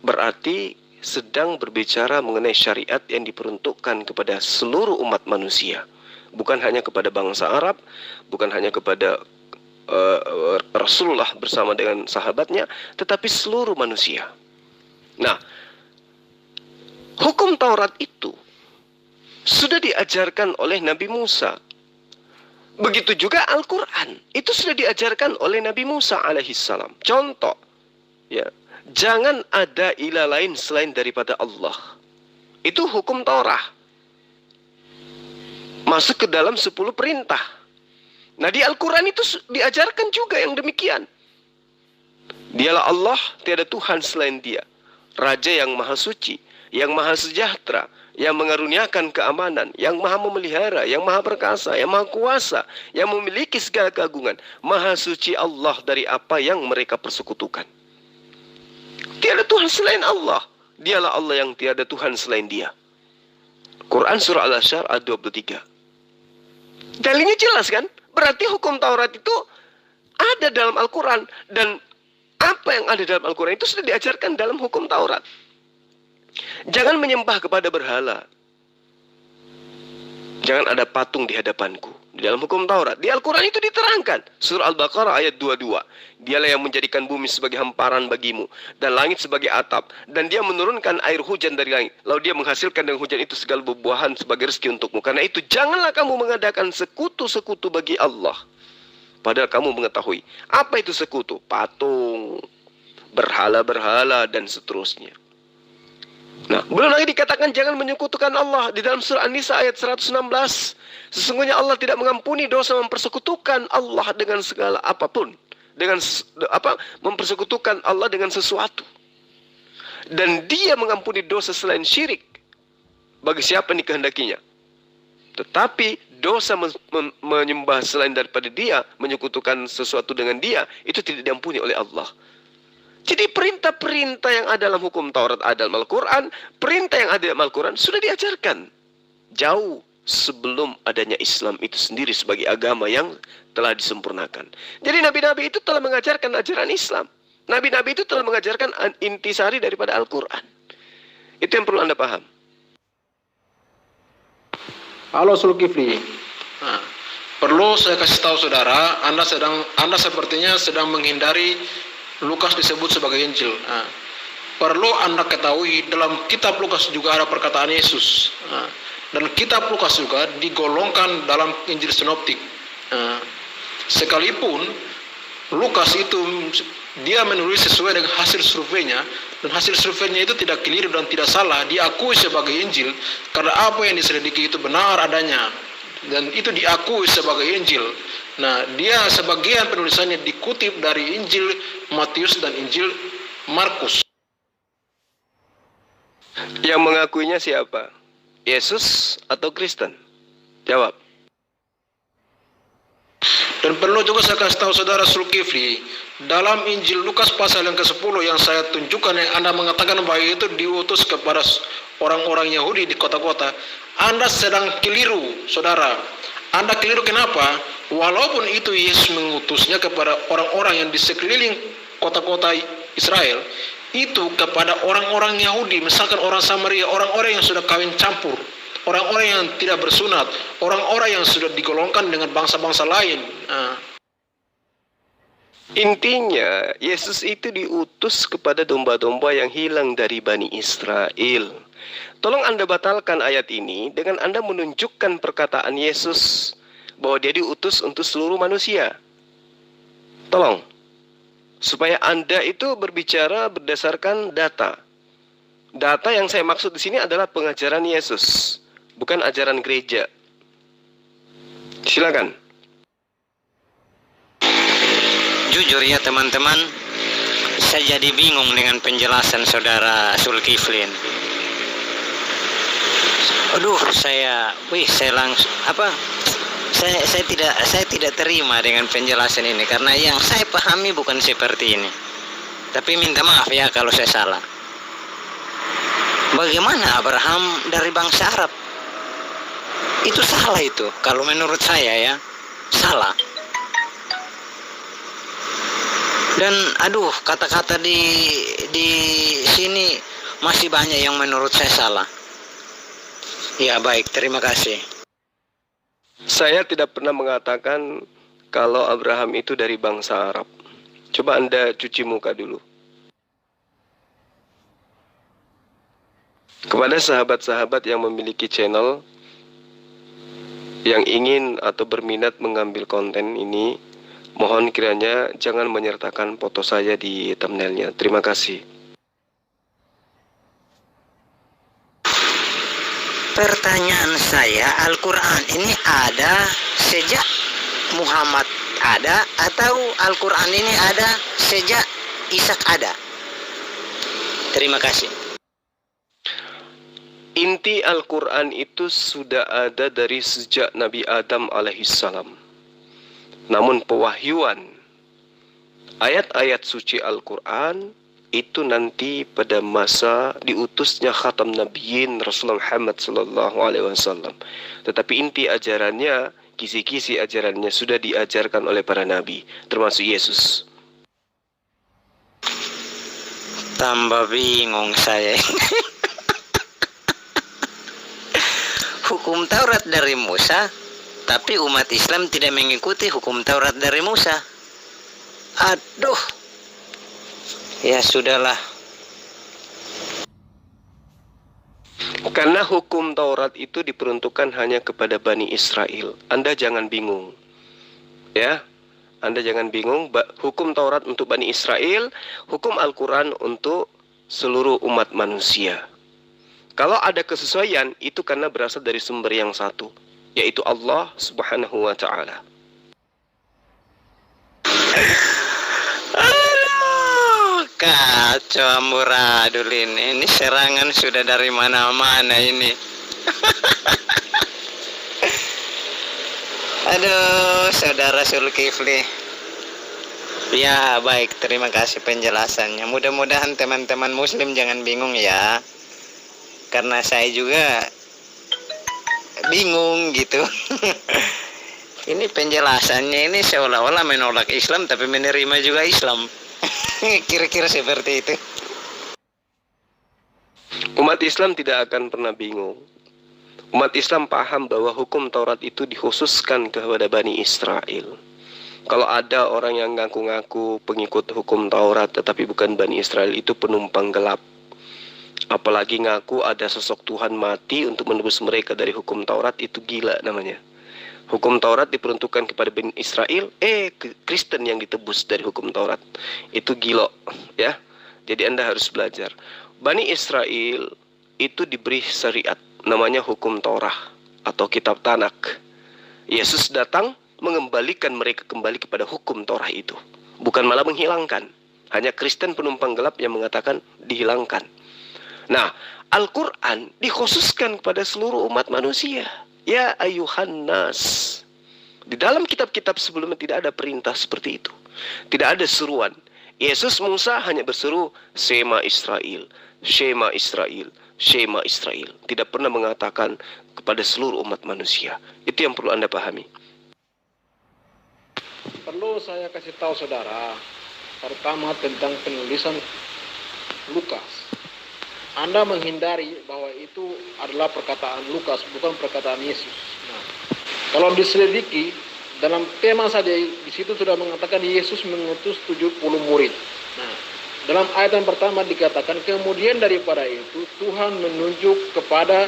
berarti sedang berbicara mengenai syariat yang diperuntukkan kepada seluruh umat manusia, bukan hanya kepada bangsa Arab, bukan hanya kepada Rasulullah bersama dengan sahabatnya, tetapi seluruh manusia. Nah, hukum Taurat itu sudah diajarkan oleh Nabi Musa. Begitu juga Al-Quran, itu sudah diajarkan oleh Nabi Musa alaihissalam. Contoh, ya, jangan ada ilah lain selain daripada Allah. Itu hukum Taurat. Masuk ke dalam 10 perintah. Nah, di Al-Quran itu diajarkan juga yang demikian. Dialah Allah, tiada Tuhan selain Dia. Raja yang maha suci, yang maha sejahtera, yang mengaruniakan keamanan, yang maha memelihara, yang maha perkasa, yang maha kuasa, yang memiliki segala keagungan. Maha suci Allah dari apa yang mereka persekutukan. Tiada Tuhan selain Allah. Dialah Allah yang tiada Tuhan selain Dia. Quran surah Al-Asyar ayat 23. Dalilnya jelas kan? Berarti hukum Taurat itu ada dalam Al-Quran. Dan apa yang ada dalam Al-Quran itu sudah diajarkan dalam hukum Taurat. Jangan menyembah kepada berhala. Jangan ada patung di hadapanku. Di dalam hukum Taurat. Di Al-Quran itu diterangkan. Surah Al-Baqarah ayat 22. Dialah yang menjadikan bumi sebagai hamparan bagimu. Dan langit sebagai atap. Dan dia menurunkan air hujan dari langit. Lalu dia menghasilkan dengan hujan itu segala buah-buahan sebagai rezeki untukmu. Karena itu janganlah kamu mengadakan sekutu-sekutu bagi Allah. Padahal kamu mengetahui. Apa itu sekutu? Patung. Berhala-berhala dan seterusnya. Nah, belum lagi dikatakan jangan menyekutukan Allah di dalam surah An-Nisa ayat 116. Sesungguhnya Allah tidak mengampuni dosa mempersekutukan Allah dengan segala apapun. Dengan mempersekutukan Allah dengan sesuatu. Dan Dia mengampuni dosa selain syirik bagi siapa yang dikehendakinya. Tetapi dosa menyembah selain daripada Dia, menyekutukan sesuatu dengan Dia, itu tidak diampuni oleh Allah. Jadi perintah-perintah yang ada dalam hukum Taurat ada dalam Al-Quran, perintah yang ada dalam Al-Quran sudah diajarkan jauh sebelum adanya Islam itu sendiri sebagai agama yang telah disempurnakan. Jadi nabi-nabi itu telah mengajarkan ajaran Islam. Nabi-nabi itu telah mengajarkan intisari daripada Al-Quran. Itu yang perlu Anda paham. Halo Zulkifli. Nah, perlu saya kasih tahu saudara, Anda sepertinya sedang menghindari Lukas disebut sebagai Injil. Nah, perlu Anda ketahui dalam kitab Lukas juga ada perkataan Yesus. Nah, dan kitab Lukas juga digolongkan dalam Injil Sinoptik. Nah, sekalipun Lukas itu dia menulis sesuai dengan hasil surveinya, dan hasil surveinya itu tidak keliru dan tidak salah, diakui sebagai Injil karena apa yang diselidiki itu benar adanya dan itu diakui sebagai Injil. Nah, dia sebagian penulisannya dikutip dari Injil Matius dan Injil Markus. Yang mengakuinya siapa? Yesus atau Kristen? Jawab. Dan perlu juga saya kasih tahu saudara Zulkifli, dalam Injil Lukas pasal yang ke-10 yang saya tunjukkan yang Anda mengatakan bahwa itu diutus kepada orang-orang Yahudi di kota-kota, Anda sedang keliru, saudara. Anda keliru kenapa? Walaupun itu Yesus mengutusnya kepada orang-orang yang di sekeliling kota-kota Israel, itu kepada orang-orang Yahudi, misalkan orang Samaria, orang-orang yang sudah kawin campur, orang-orang yang tidak bersunat, orang-orang yang sudah digolongkan dengan bangsa-bangsa lain. Nah. Intinya, Yesus itu diutus kepada domba-domba yang hilang dari Bani Israel. Tolong Anda batalkan ayat ini dengan Anda menunjukkan perkataan Yesus bahwa dia diutus untuk seluruh manusia. Tolong. Supaya Anda itu berbicara berdasarkan data. Data yang saya maksud di sini adalah pengajaran Yesus, bukan ajaran gereja. Silakan. Jujur ya teman-teman, saya jadi bingung dengan penjelasan saudara Zulkifli. Aduh, saya tidak terima dengan penjelasan ini karena yang saya pahami bukan seperti ini. Tapi minta maaf ya kalau saya salah. Bagaimana Abraham dari bangsa Arab? Itu salah itu, kalau menurut saya ya, salah. Dan aduh, kata-kata di sini masih banyak yang menurut saya salah. Ya baik, terima kasih. Saya tidak pernah mengatakan kalau Abraham itu dari bangsa Arab. Coba Anda cuci muka dulu. Kepada sahabat-sahabat yang memiliki channel, yang ingin atau berminat mengambil konten ini, mohon kiranya jangan menyertakan foto saya di thumbnailnya. Terima kasih. Pertanyaan saya, Al-Quran ini ada sejak Muhammad ada atau Al-Quran ini ada sejak Ishak ada? Terima kasih. Inti Al-Quran itu sudah ada dari sejak Nabi Adam alaihissalam. Namun pewahyuan ayat-ayat suci Al-Quran itu nanti pada masa diutusnya Khatam Nabiyyin Rasulullah Muhammad sallallahu alaihi wasallam. Tetapi inti ajarannya, kisi-kisi ajarannya sudah diajarkan oleh para nabi, termasuk Yesus. Tambah bingung saya. Hukum Taurat dari Musa, tapi umat Islam tidak mengikuti hukum Taurat dari Musa. Aduh. Ya sudahlah. Karena hukum Taurat itu diperuntukkan hanya kepada Bani Israel. Anda jangan bingung. Ya, Anda jangan bingung. Hukum Taurat untuk Bani Israel, hukum Al-Quran untuk seluruh umat manusia. Kalau ada kesesuaian, itu karena berasal dari sumber yang satu, yaitu Allah Subhanahu wa Ta'ala. Kacau amburadul ini. Ini serangan sudah dari mana-mana ini. Aduh, saudara Zulkifli. Ya, baik. Terima kasih penjelasannya. Mudah-mudahan teman-teman muslim jangan bingung ya. Karena saya juga bingung gitu. Ini penjelasannya ini seolah-olah menolak Islam tapi menerima juga Islam. Kira-kira seperti itu. Umat Islam tidak akan pernah bingung. Umat Islam paham bahwa hukum Taurat itu dikhususkan kepada Bani Israel. Kalau ada orang yang ngaku-ngaku pengikut hukum Taurat tetapi bukan Bani Israel, itu penumpang gelap. Apalagi ngaku ada sosok Tuhan mati untuk menebus mereka dari hukum Taurat, itu gila namanya. Hukum Taurat diperuntukkan kepada Bani Israel, Kristen yang ditebus dari hukum Taurat. Itu gila, ya. Jadi Anda harus belajar. Bani Israel itu diberi syariat, namanya hukum Taurat atau kitab Tanak. Yesus datang mengembalikan mereka kembali kepada hukum Taurat itu, bukan malah menghilangkan. Hanya Kristen penumpang gelap yang mengatakan dihilangkan. Nah, Al-Quran dikhususkan kepada seluruh umat manusia. Ya ayuhan nas. Di dalam kitab-kitab sebelumnya tidak ada perintah seperti itu. Tidak ada seruan. Yesus Musa hanya berseru Shema Israel, Shema Israel, Shema Israel. Tidak pernah mengatakan kepada seluruh umat manusia. Itu yang perlu Anda pahami. Perlu saya kasih tahu saudara, pertama tentang penulisan Lukas. Anda menghindari bahwa itu adalah perkataan Lukas, bukan perkataan Yesus. Nah, kalau diselidiki, dalam tema saja di situ sudah mengatakan Yesus mengutus 70 murid. Nah, dalam ayat yang pertama dikatakan, kemudian daripada itu Tuhan menunjuk kepada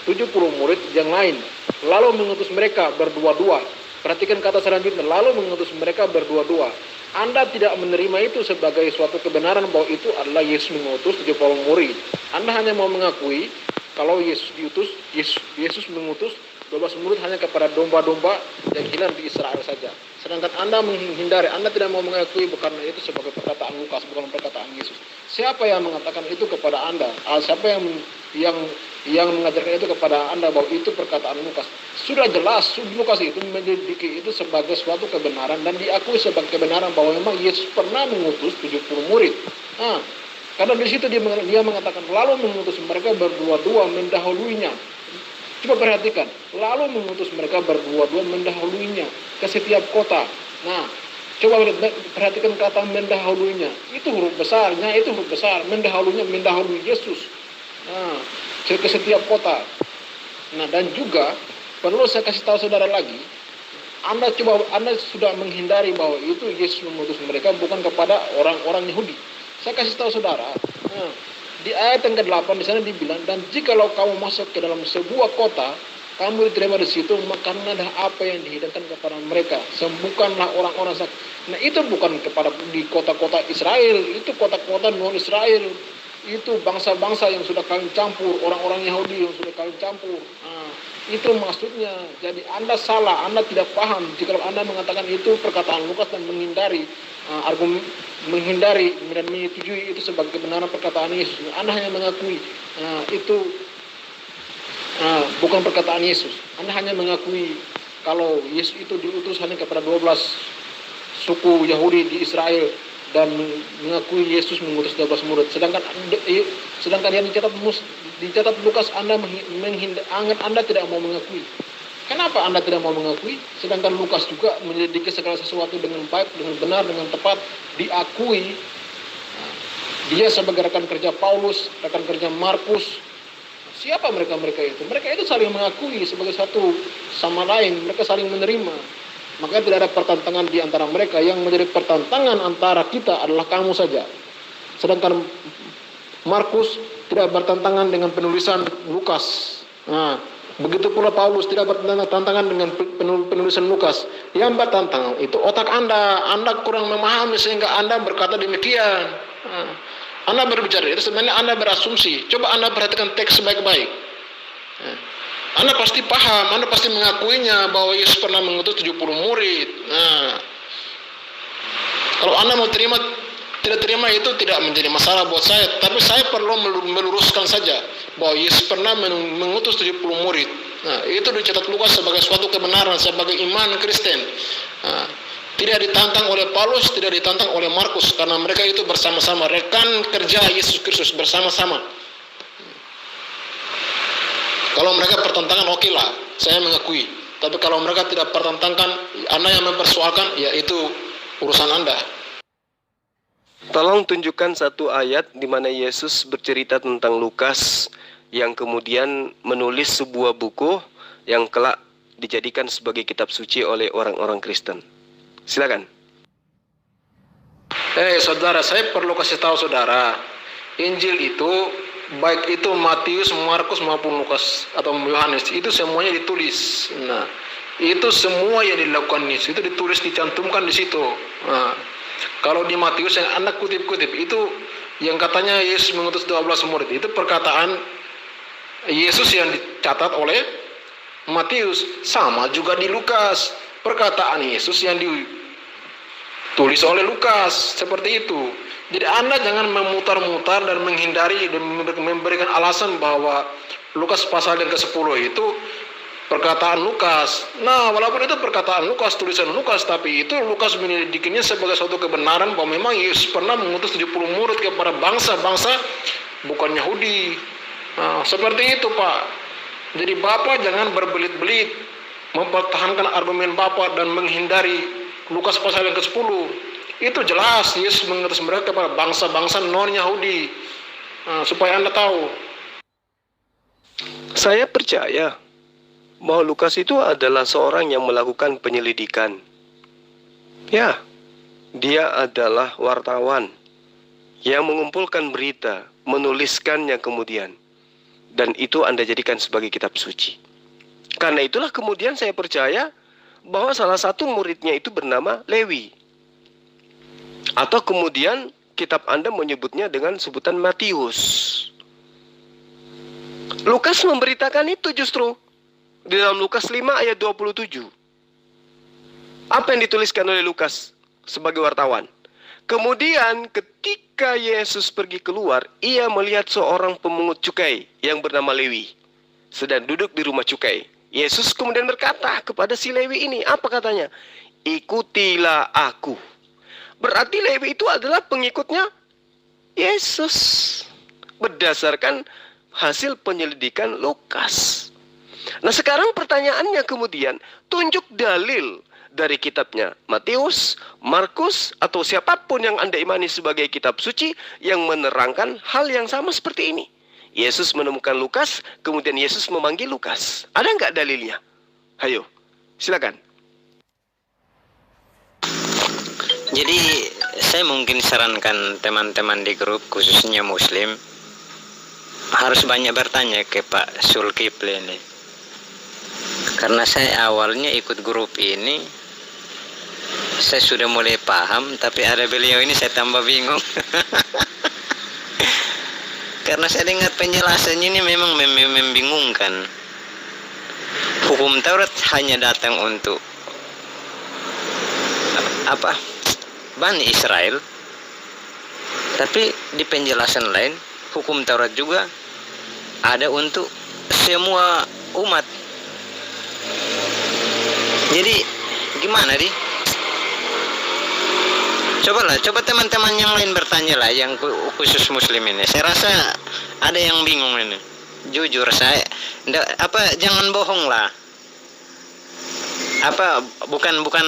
70 murid yang lain, lalu mengutus mereka berdua-dua. Perhatikan kata selanjutnya, lalu mengutus mereka berdua-dua. Anda tidak menerima itu sebagai suatu kebenaran bahwa itu adalah Yesus mengutus 70 murid. Anda hanya mau mengakui kalau Yesus diutus, Yesus mengutus 12 murid hanya kepada domba-domba yang hilang di Israel saja. Sedangkan Anda menghindari, Anda tidak mau mengakui karena itu sebagai perkataan Lukas, bukan perkataan Yesus. Siapa yang mengatakan itu kepada Anda? Siapa yang mengajarkan itu kepada Anda bahwa itu perkataan Lukas? Sudah jelas Lukas itu menyelidiki itu sebagai suatu kebenaran dan diakui sebagai kebenaran bahwa memang Yesus pernah mengutus 70 murid. Nah, karena di situ dia mengatakan lalu mengutus mereka berdua-dua mendahuluinya. Coba perhatikan, lalu mengutus mereka berdua-dua mendahuluinya ke setiap kota. Nah, Coba perhatikan kata mendahulunya. Itu huruf besarnya, itu huruf besar. Mendahulunya, mendahului Yesus. Nah, ke setiap kota. Nah, dan juga perlu saya kasih tahu saudara lagi, Anda sudah menghindari bahwa itu Yesus mengutus mereka bukan kepada orang-orang Yahudi. Saya kasih tahu saudara, nah, di ayat yang ke-8 di sana dibilang, dan jikalau kamu masuk ke dalam sebuah kota, kamu diterima di situ, maka ada apa yang dihidangkan kepada mereka. Sembuhkanlah orang-orang sakit. Nah, itu bukan kepada di kota-kota Israel, itu kota-kota non Israel. Itu bangsa-bangsa yang sudah kawin campur, orang-orang Yahudi yang sudah kawin campur. Nah, itu maksudnya. Jadi Anda salah, Anda tidak paham jika Anda mengatakan itu perkataan Lukas dan menghindari menghindari dan menyetujui itu sebagai kebenaran perkataan Yesus. Anda hanya mengakui itu bukan perkataan Yesus. Anda hanya mengakui kalau Yesus itu diutus hanya kepada 12 suku Yahudi di Israel dan mengakui Yesus mengutus 12 murid. Sedangkan yang dicatat Lukas, Anda tidak mau mengakui. Kenapa Anda tidak mau mengakui? Sedangkan Lukas juga menyelidiki segala sesuatu dengan baik, dengan benar, dengan tepat, diakui. Dia sebagai rekan kerja Paulus, rekan kerja Markus. Siapa mereka itu? Mereka itu saling mengakui sebagai satu sama lain. Mereka saling menerima. Maka tidak ada pertentangan di antara mereka. Yang menjadi pertentangan antara kita adalah kamu saja. Sedangkan Markus tidak bertentangan dengan penulisan Lukas. Nah, begitu pula Paulus tidak bertentangan dengan penulisan Lukas. Yang bertentangan itu otak Anda. Anda kurang memahami sehingga Anda berkata demikian. Anda berbicara itu sebenarnya Anda berasumsi. Coba Anda perhatikan teks baik-baik. Anda pasti paham, Anda pasti mengakuinya bahwa Yesus pernah mengutus 70 murid. Nah, kalau Anda mau tidak terima itu tidak menjadi masalah buat saya. Tapi saya perlu meluruskan saja bahwa Yesus pernah mengutus 70 murid. Nah, itu dicatat Lukas sebagai suatu kebenaran, sebagai iman Kristen. Nah, tidak ditantang oleh Paulus, tidak ditantang oleh Markus, karena mereka itu bersama-sama rekan kerja Yesus Kristus bersama-sama. Kalau mereka pertentangan, oke lah, saya mengakui. Tapi kalau mereka tidak pertentangkan, Anda yang mempersoalkan, ya itu urusan Anda. Tolong tunjukkan satu ayat di mana Yesus bercerita tentang Lukas yang kemudian menulis sebuah buku yang kelak dijadikan sebagai kitab suci oleh orang-orang Kristen. Silakan. Saudara, saya perlu kasih tahu saudara, Injil itu baik itu Matius, Markus maupun Lukas atau Yohanes, itu semuanya ditulis. Nah, itu semua yang dilakukan Yesus itu ditulis, dicantumkan di situ. Nah, kalau di Matius yang Anda kutip-kutip itu yang katanya Yesus mengutus 12 murid, itu perkataan Yesus yang dicatat oleh Matius. Sama juga di Lukas, perkataan Yesus yang ditulis oleh Lukas, seperti itu. Jadi Anda jangan memutar-mutar dan menghindari dan memberikan alasan bahwa Lukas pasal yang ke-10 itu perkataan Lukas. Nah, walaupun itu perkataan Lukas, tulisan Lukas, tapi itu Lukas menyelidikinya sebagai suatu kebenaran bahwa memang Yesus pernah mengutus 70 murid kepada bangsa-bangsa bukan Yahudi. Nah, seperti itu Pak. Jadi Bapak jangan berbelit-belit mempertahankan argumen Bapak dan menghindari Lukas pasal yang ke-10. Itu jelas Yesus mengutus mereka kepada bangsa-bangsa non-Yahudi. Nah, supaya Anda tahu. Saya percaya bahwa Lukas itu adalah seorang yang melakukan penyelidikan. Ya, dia adalah wartawan yang mengumpulkan berita, menuliskannya kemudian. Dan itu Anda jadikan sebagai kitab suci. Karena itulah kemudian saya percaya bahwa salah satu muridnya itu bernama Lewi. Atau kemudian kitab Anda menyebutnya dengan sebutan Matius. Lukas memberitakan itu justru di dalam Lukas 5 ayat 27. Apa yang dituliskan oleh Lukas sebagai wartawan? Kemudian ketika Yesus pergi keluar, ia melihat seorang pemungut cukai yang bernama Lewi sedang duduk di rumah cukai. Yesus kemudian berkata kepada si Lewi ini, apa katanya? Ikutilah aku. Berarti Lewi itu adalah pengikutnya Yesus berdasarkan hasil penyelidikan Lukas. Nah, sekarang pertanyaannya kemudian, tunjuk dalil dari kitabnya Matius, Markus, atau siapapun yang Anda imani sebagai kitab suci yang menerangkan hal yang sama seperti ini. Yesus menemukan Lukas, kemudian Yesus memanggil Lukas. Ada nggak dalilnya? Hayo, silakan. Jadi saya mungkin sarankan teman-teman di grup, khususnya Muslim, harus banyak bertanya ke Pak Zulkifli ini. Karena saya awalnya ikut grup ini, saya sudah mulai paham, tapi ada beliau ini saya tambah bingung. Karena saya dengar penjelasannya ini memang membingungkan. Hukum Taurat hanya datang untuk Bani Israel, tapi di penjelasan lain hukum Taurat juga ada untuk semua umat. Jadi gimana di? Coba teman-teman yang lain bertanya lah, yang khusus Muslim ini. Saya rasa ada yang bingung ini. Jujur saya, jangan bohong lah. Bukan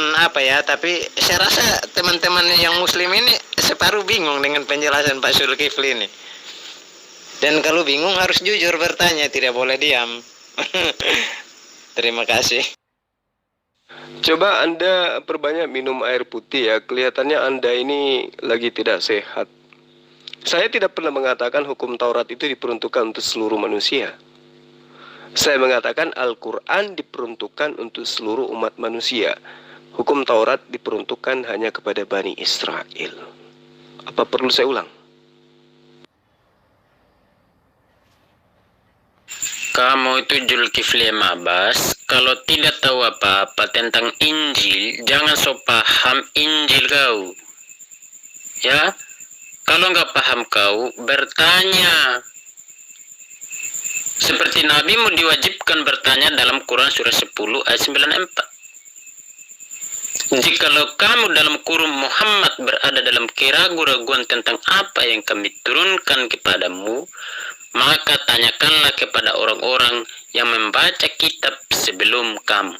tapi saya rasa teman-teman yang Muslim ini separuh bingung dengan penjelasan Pak Zulkifli ini. Dan kalau bingung harus jujur bertanya, tidak boleh diam. Terima kasih. Coba Anda perbanyak minum air putih ya. Kelihatannya Anda ini lagi tidak sehat. Saya tidak pernah mengatakan hukum Taurat itu diperuntukkan untuk seluruh manusia. Saya mengatakan Al-Quran diperuntukkan untuk seluruh umat manusia. Hukum Taurat diperuntukkan hanya kepada Bani Israel. Apa perlu saya ulang? Kamu itu Zulkifli Mabas, kalau tidak tahu apa-apa tentang Injil, jangan so paham Injil kau. Ya, kalau nggak paham kau, bertanya. Seperti Nabimu diwajibkan bertanya dalam Quran surah 10 ayat 94. Jikalau kamu dalam kurung Muhammad berada dalam keraguan-raguan tentang apa yang kami turunkan kepadamu, maka tanyakanlah kepada orang-orang yang membaca kitab sebelum kamu.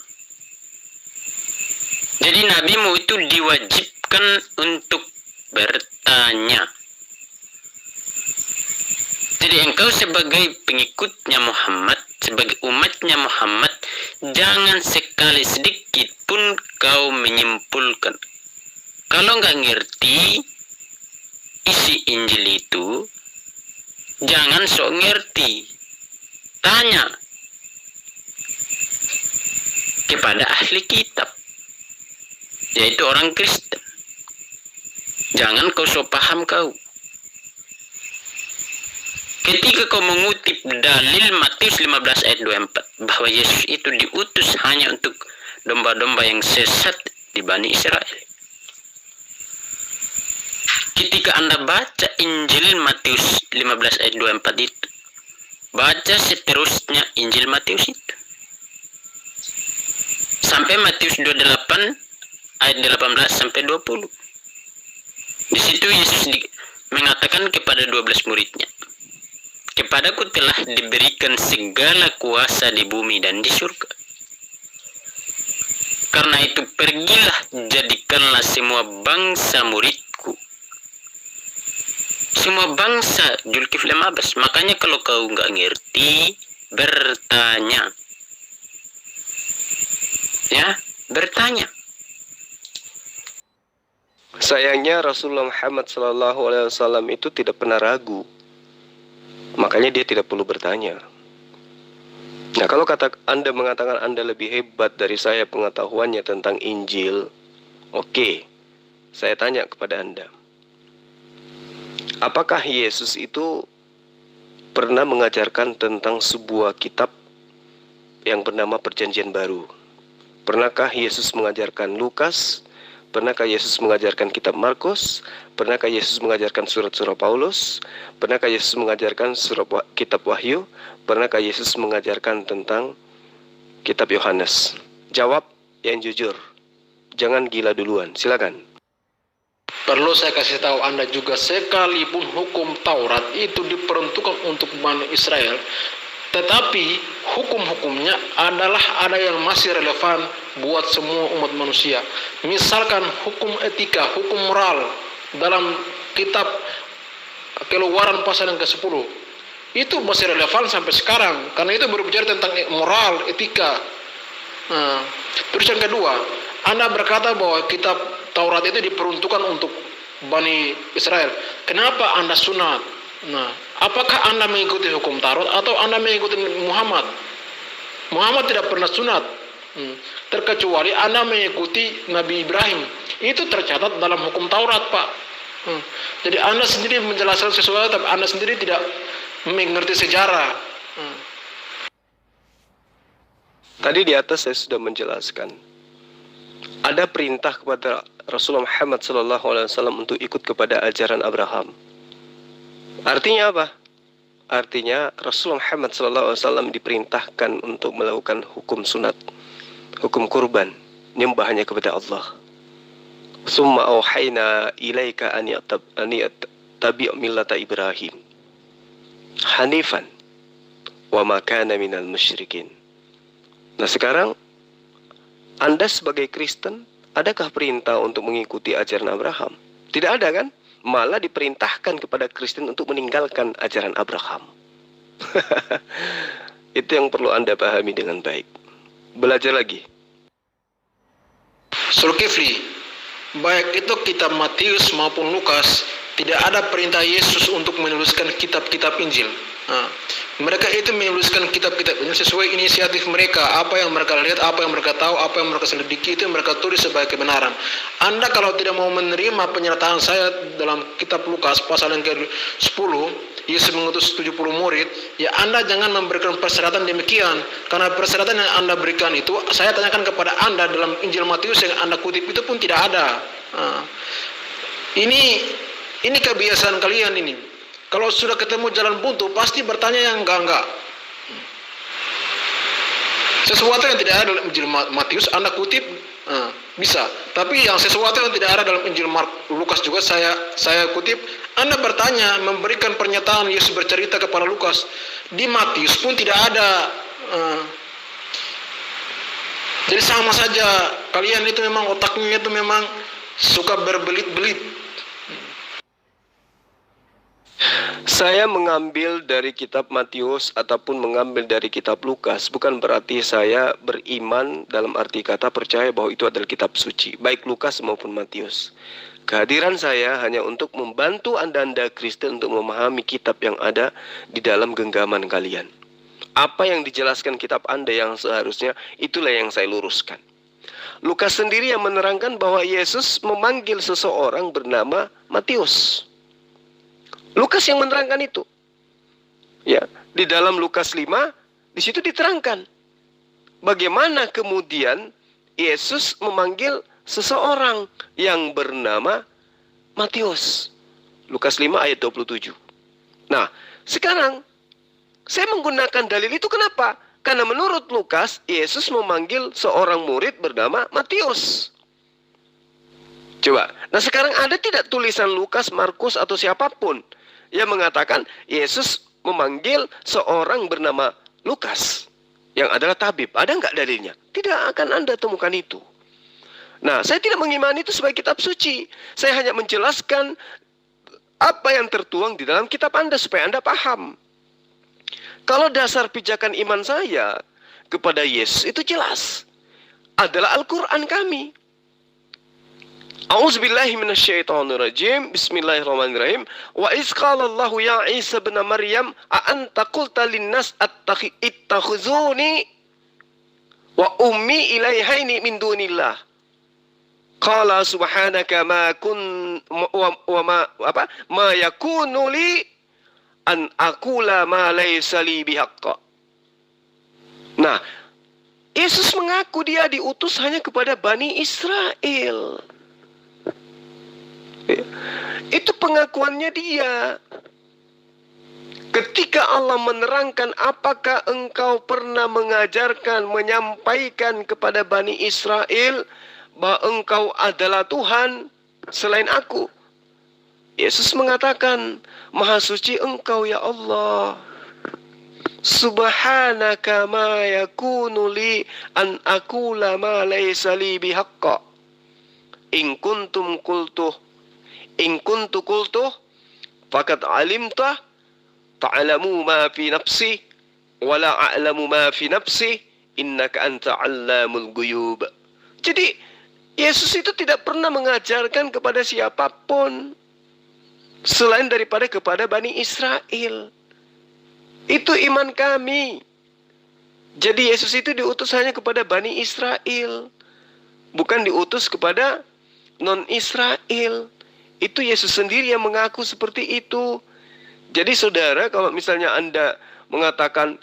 Jadi nabimu itu diwajibkan untuk bertanya. Jadi engkau sebagai pengikutnya Muhammad, sebagai umatnya Muhammad, jangan sekali sedikit pun kau menyimpulkan. Kalau nggak ngerti isi Injil itu, jangan sok ngerti. Tanya kepada ahli kitab, yaitu orang Kristen. Jangan kau sok paham kau. Ketika kau mengutip dalil Matius 15 ayat 24 bahwa Yesus itu diutus hanya untuk domba-domba yang sesat di Bani Israel. Ketika Anda baca Injil Matius 15 ayat 24 itu, baca seterusnya Injil Matius itu. Sampai Matius 28 ayat 18 sampai 20. Di situ Yesus mengatakan kepada 12 muridnya, "Kepadaku telah diberikan segala kuasa di bumi dan di surga. Karena itu pergilah, jadikanlah semua bangsa muridku." Semua bangsa Zulkifli Mabas. Makanya kalau kau nggak ngerti, bertanya. Ya, bertanya. Sayangnya Rasulullah Muhammad SAW itu tidak pernah ragu. Makanya dia tidak perlu bertanya. Nah, kalau Anda mengatakan Anda lebih hebat dari saya pengetahuannya tentang Injil, oke, saya tanya kepada Anda. Apakah Yesus itu pernah mengajarkan tentang sebuah kitab yang bernama Perjanjian Baru? Pernahkah Yesus mengajarkan Lukas? Pernahkah Yesus mengajarkan kitab Markus? Pernahkah Yesus mengajarkan surat-surat Paulus? Pernahkah Yesus mengajarkan kitab Wahyu? Pernahkah Yesus mengajarkan tentang kitab Yohanes? Jawab yang jujur. Jangan gila duluan. Silakan. Perlu saya kasih tahu Anda juga, sekalipun hukum Taurat itu diperuntukkan untuk Bani Israel, Tetapi hukum-hukumnya adalah ada yang masih relevan buat semua umat manusia. Misalkan hukum etika, hukum moral dalam kitab Keluaran pasal yang ke-10. Itu masih relevan sampai sekarang, karena itu berbicara tentang moral, etika. Terus yang kedua, Anda berkata bahwa kitab Taurat itu diperuntukkan untuk Bani Israel. Kenapa Anda sunat? Nah, apakah Anda mengikuti hukum Taurat atau Anda mengikuti Muhammad? Muhammad tidak pernah sunat, terkecuali Anda mengikuti Nabi Ibrahim. Itu tercatat dalam hukum Taurat, Pak. Jadi Anda sendiri menjelaskan sesuatu, tapi Anda sendiri tidak mengerti sejarah. Tadi di atas saya sudah menjelaskan. Ada perintah kepada Rasulullah Muhammad SAW untuk ikut kepada ajaran Abraham. Artinya apa? Artinya Rasulullah Muhammad SAW diperintahkan untuk melakukan hukum sunat, hukum kurban, nyembahnya kepada Allah. Summa auhayna ilaika an tabi' millata Ibrahim hanifan wa ma kana minal musyrikin. Nah sekarang Anda sebagai Kristen, adakah perintah untuk mengikuti ajaran Abraham? Tidak ada kan? Malah diperintahkan kepada Kristen untuk meninggalkan ajaran Abraham. Itu yang perlu Anda pahami dengan baik. Belajar lagi. Zulkifli, baik itu kitab Matius maupun Lukas, tidak ada perintah Yesus untuk menuliskan kitab-kitab Injil. Mereka itu menuliskan kitab-kitab ini sesuai inisiatif mereka. Apa yang mereka lihat, apa yang mereka tahu, apa yang mereka selidiki, itu mereka tulis sebagai kebenaran. Anda kalau tidak mau menerima penyertaan saya dalam kitab Lukas pasal yang ke-10, Yesus mengutus 70 murid, ya Anda jangan memberikan persyaratan demikian. Karena persyaratan yang Anda berikan itu, saya tanyakan kepada Anda dalam Injil Matius yang Anda kutip itu pun tidak ada. Ini kebiasaan kalian ini. Kalau sudah ketemu jalan buntu, pasti bertanya yang enggak-enggak. Sesuatu yang tidak ada dalam Injil Matius, Anda kutip, bisa. Tapi yang sesuatu yang tidak ada dalam Injil Lukas juga saya kutip, Anda bertanya, memberikan pernyataan Yesus bercerita kepada Lukas. Di Matius pun tidak ada. Jadi sama saja, kalian itu memang otaknya itu memang suka berbelit-belit. Saya mengambil dari kitab Matius ataupun mengambil dari kitab Lukas bukan berarti saya beriman dalam arti kata percaya bahwa itu adalah kitab suci, baik Lukas maupun Matius. Kehadiran saya hanya untuk membantu Anda Kristen untuk memahami kitab yang ada di dalam genggaman kalian. Apa yang dijelaskan kitab Anda yang seharusnya, itulah yang saya luruskan. Lukas sendiri yang menerangkan bahwa Yesus memanggil seseorang bernama Matius. Lukas yang menerangkan itu. Ya, di dalam Lukas 5, di situ diterangkan bagaimana kemudian Yesus memanggil seseorang yang bernama Matius. Lukas 5 ayat 27. Nah, sekarang saya menggunakan dalil itu kenapa? Karena menurut Lukas, Yesus memanggil seorang murid bernama Matius. Coba, nah sekarang ada tidak tulisan Lukas, Markus atau siapapun yang mengatakan Yesus memanggil seorang bernama Lukas yang adalah tabib? Ada nggak dalilnya? Tidak akan Anda temukan itu. Nah, saya tidak mengimani itu sebagai kitab suci. Saya hanya menjelaskan apa yang tertuang di dalam kitab Anda supaya Anda paham. Kalau dasar pijakan iman saya kepada Yesus itu jelas, adalah Al-Quran kami. A'udzubillahi minasyaitonirrajim. Bismillahirrahmanirrahim. Wa iz qala Allahu ya Isa ibn Maryam a anta qulta lin-nas ittakhuzuni wa ummi ilaihaini min dunillah. Qala subhanaka ma yakunu li an aqula ma laysa li bihaqq. Nah, Yesus mengaku dia diutus hanya kepada Bani Israel. Itu pengakuannya dia. Ketika Allah menerangkan, apakah engkau pernah mengajarkan, menyampaikan kepada Bani Israel bahwa engkau adalah Tuhan selain aku? Yesus mengatakan, Maha suci engkau ya Allah. Subhanaka ma yakunu li an aqula ma laysa li bihaqqa. In kuntu qultuh faqad alimta ta'lamu ma fi nafsi wa la a'lamu ma fi nafsi innaka anta 'allamul ghuyub. Jadi Yesus itu tidak pernah mengajarkan kepada siapapun selain daripada kepada Bani Israel. Itu iman kami. Jadi Yesus itu diutus hanya kepada Bani Israel, bukan diutus kepada non-Israel. Itu Yesus sendiri yang mengaku seperti itu. Jadi saudara, kalau misalnya Anda mengatakan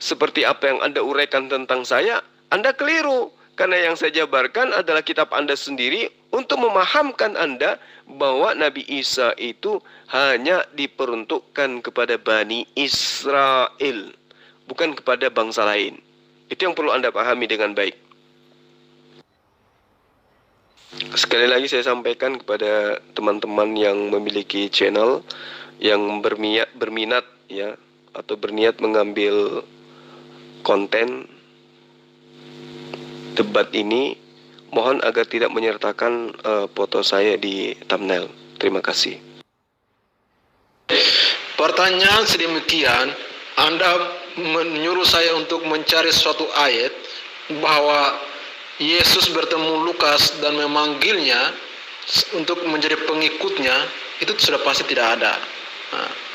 seperti apa yang Anda uraikan tentang saya, Anda keliru. Karena yang saya jabarkan adalah kitab Anda sendiri untuk memahamkan Anda bahwa Nabi Isa itu hanya diperuntukkan kepada Bani Israel, bukan kepada bangsa lain. Itu yang perlu Anda pahami dengan baik. Sekali lagi saya sampaikan kepada teman-teman yang memiliki channel yang berminat ya, atau berniat mengambil konten debat ini, mohon agar tidak menyertakan foto saya di thumbnail. Terima kasih. Pertanyaan sedemikian, Anda menyuruh saya untuk mencari suatu ayat bahwa Yesus bertemu Lukas dan memanggilnya untuk menjadi pengikutnya, itu sudah pasti tidak ada.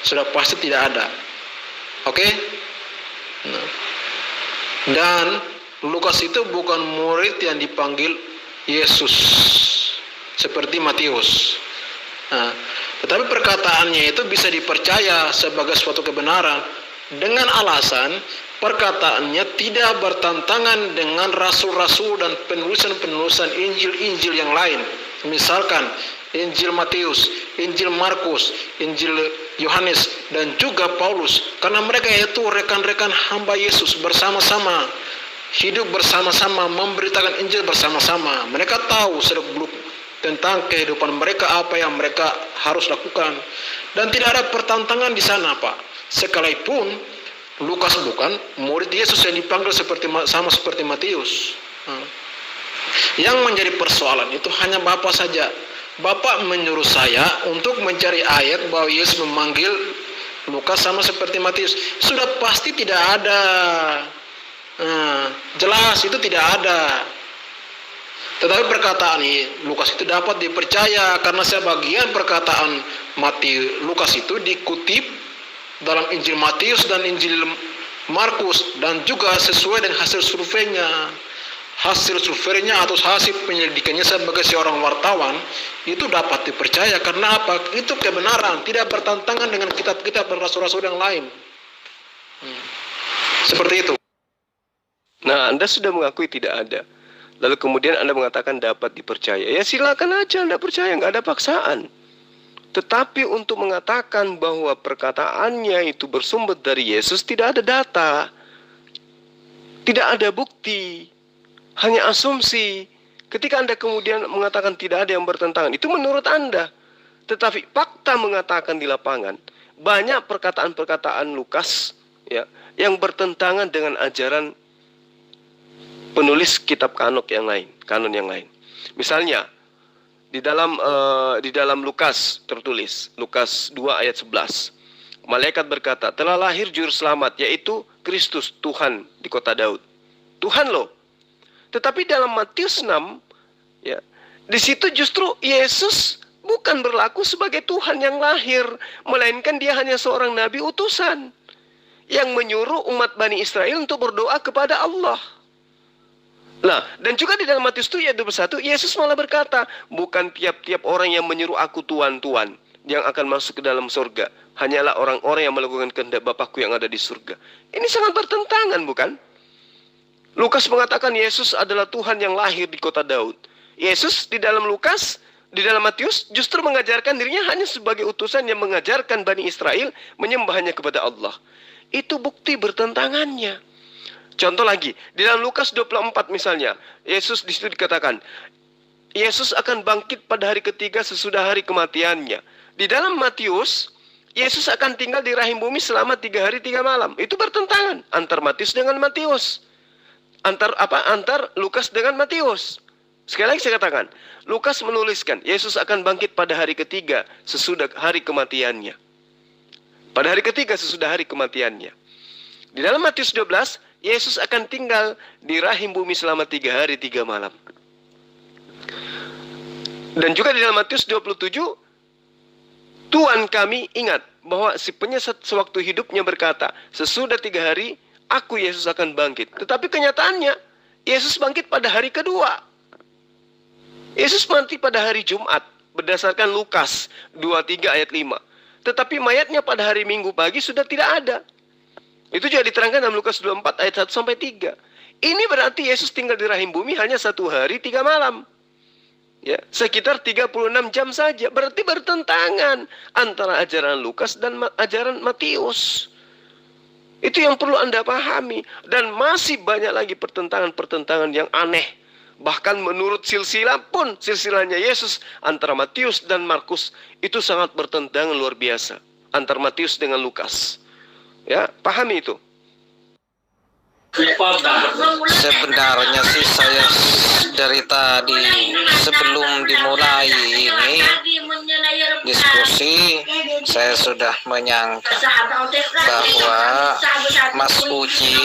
Sudah pasti tidak ada. Oke? Dan Lukas itu bukan murid yang dipanggil Yesus seperti Matius. Tetapi perkataannya itu bisa dipercaya sebagai suatu kebenaran dengan alasan perkataannya tidak bertentangan dengan rasul-rasul dan penulisan-penulisan Injil-Injil yang lain. Misalkan Injil Matius, Injil Markus, Injil Yohanes, dan juga Paulus. Karena mereka itu rekan-rekan hamba Yesus bersama-sama, hidup bersama-sama, memberitakan Injil bersama-sama. Mereka tahu seluk-beluk tentang kehidupan mereka, apa yang mereka harus lakukan. Dan tidak ada pertentangan di sana, Pak. Sekalipun Lukas bukan murid Yesus yang dipanggil sama seperti Matius. Yang menjadi persoalan itu hanya Bapak saja. Bapak menyuruh saya untuk mencari ayat bahwa Yesus memanggil Lukas sama seperti Matius. Sudah pasti tidak ada. Jelas itu tidak ada. Tetapi perkataan Lukas itu dapat dipercaya karena sebagian perkataan Lukas itu dikutip dalam Injil Matius dan Injil Markus, dan juga sesuai dengan hasil surveinya. Hasil surveinya atau hasil penyelidikannya sebagai seorang wartawan itu dapat dipercaya karena apa? Itu kebenaran, tidak bertentangan dengan kitab-kitab dan rasul-rasul yang lain. Seperti itu. Nah, Anda sudah mengakui tidak ada. Lalu kemudian Anda mengatakan dapat dipercaya. Ya silakan aja Anda percaya, nggak ada paksaan. Tetapi untuk mengatakan bahwa perkataannya itu bersumber dari Yesus, tidak ada data. Tidak ada bukti. Hanya asumsi. Ketika Anda kemudian mengatakan tidak ada yang bertentangan, itu menurut Anda. Tetapi fakta mengatakan di lapangan, banyak perkataan-perkataan Lukas ya, yang bertentangan dengan ajaran penulis kitab kanon yang lain. Misalnya di dalam Lukas tertulis, Lukas 2 ayat 11. Malaikat berkata, telah lahir juru selamat, yaitu Kristus, Tuhan di kota Daud. Tuhan loh. Tetapi dalam Matius 6 ya, di situ justru Yesus bukan berlaku sebagai Tuhan yang lahir, melainkan dia hanya seorang nabi utusan yang menyuruh umat Bani Israel untuk berdoa kepada Allah. Nah, dan juga di dalam Matius 7 ayat 21, Yesus malah berkata, bukan tiap-tiap orang yang menyuruh aku Tuhan, Tuhan yang akan masuk ke dalam surga. Hanyalah orang-orang yang melakukan kehendak Bapakku yang ada di surga. Ini sangat bertentangan, bukan? Lukas mengatakan Yesus adalah Tuhan yang lahir di kota Daud. Yesus di dalam Lukas, di dalam Matius justru mengajarkan dirinya hanya sebagai utusan yang mengajarkan Bani Israel menyembahnya kepada Allah. Itu bukti bertentangannya. Contoh lagi, di dalam Lukas 24 misalnya, Yesus di situ dikatakan, Yesus akan bangkit pada hari ketiga sesudah hari kematiannya. Di dalam Matius, Yesus akan tinggal di rahim bumi selama 3 hari 3 malam. Itu bertentangan antar Matius dengan Matius. Antar Lukas dengan Matius. Sekali lagi saya katakan, Lukas menuliskan Yesus akan bangkit pada hari ketiga sesudah hari kematiannya. Pada hari ketiga sesudah hari kematiannya. Di dalam Matius 12, Yesus akan tinggal di rahim bumi selama 3 hari 3 malam. Dan juga di dalam Matius 27, Tuhan kami ingat bahwa si penyesat sewaktu hidupnya berkata, sesudah 3 hari, aku Yesus akan bangkit. Tetapi kenyataannya, Yesus bangkit pada hari kedua. Yesus mati pada hari Jumat, berdasarkan Lukas 23 ayat 5. Tetapi mayatnya pada hari Minggu pagi sudah tidak ada. Itu juga diterangkan dalam Lukas 24 ayat 1-3. Ini berarti Yesus tinggal di rahim bumi hanya 1 hari 3 malam. Ya, sekitar 36 jam saja. Berarti bertentangan antara ajaran Lukas dan ajaran Matius. Itu yang perlu Anda pahami. Dan masih banyak lagi pertentangan-pertentangan yang aneh. Bahkan menurut silsilah pun, silsilahnya Yesus antara Matius dan Markus itu sangat bertentangan luar biasa. Antara Matius dengan Lukas. Ya, pahami itu. Sebenarnya sih saya dari tadi sebelum dimulai ini diskusi saya sudah menyangka bahwa Mas Uci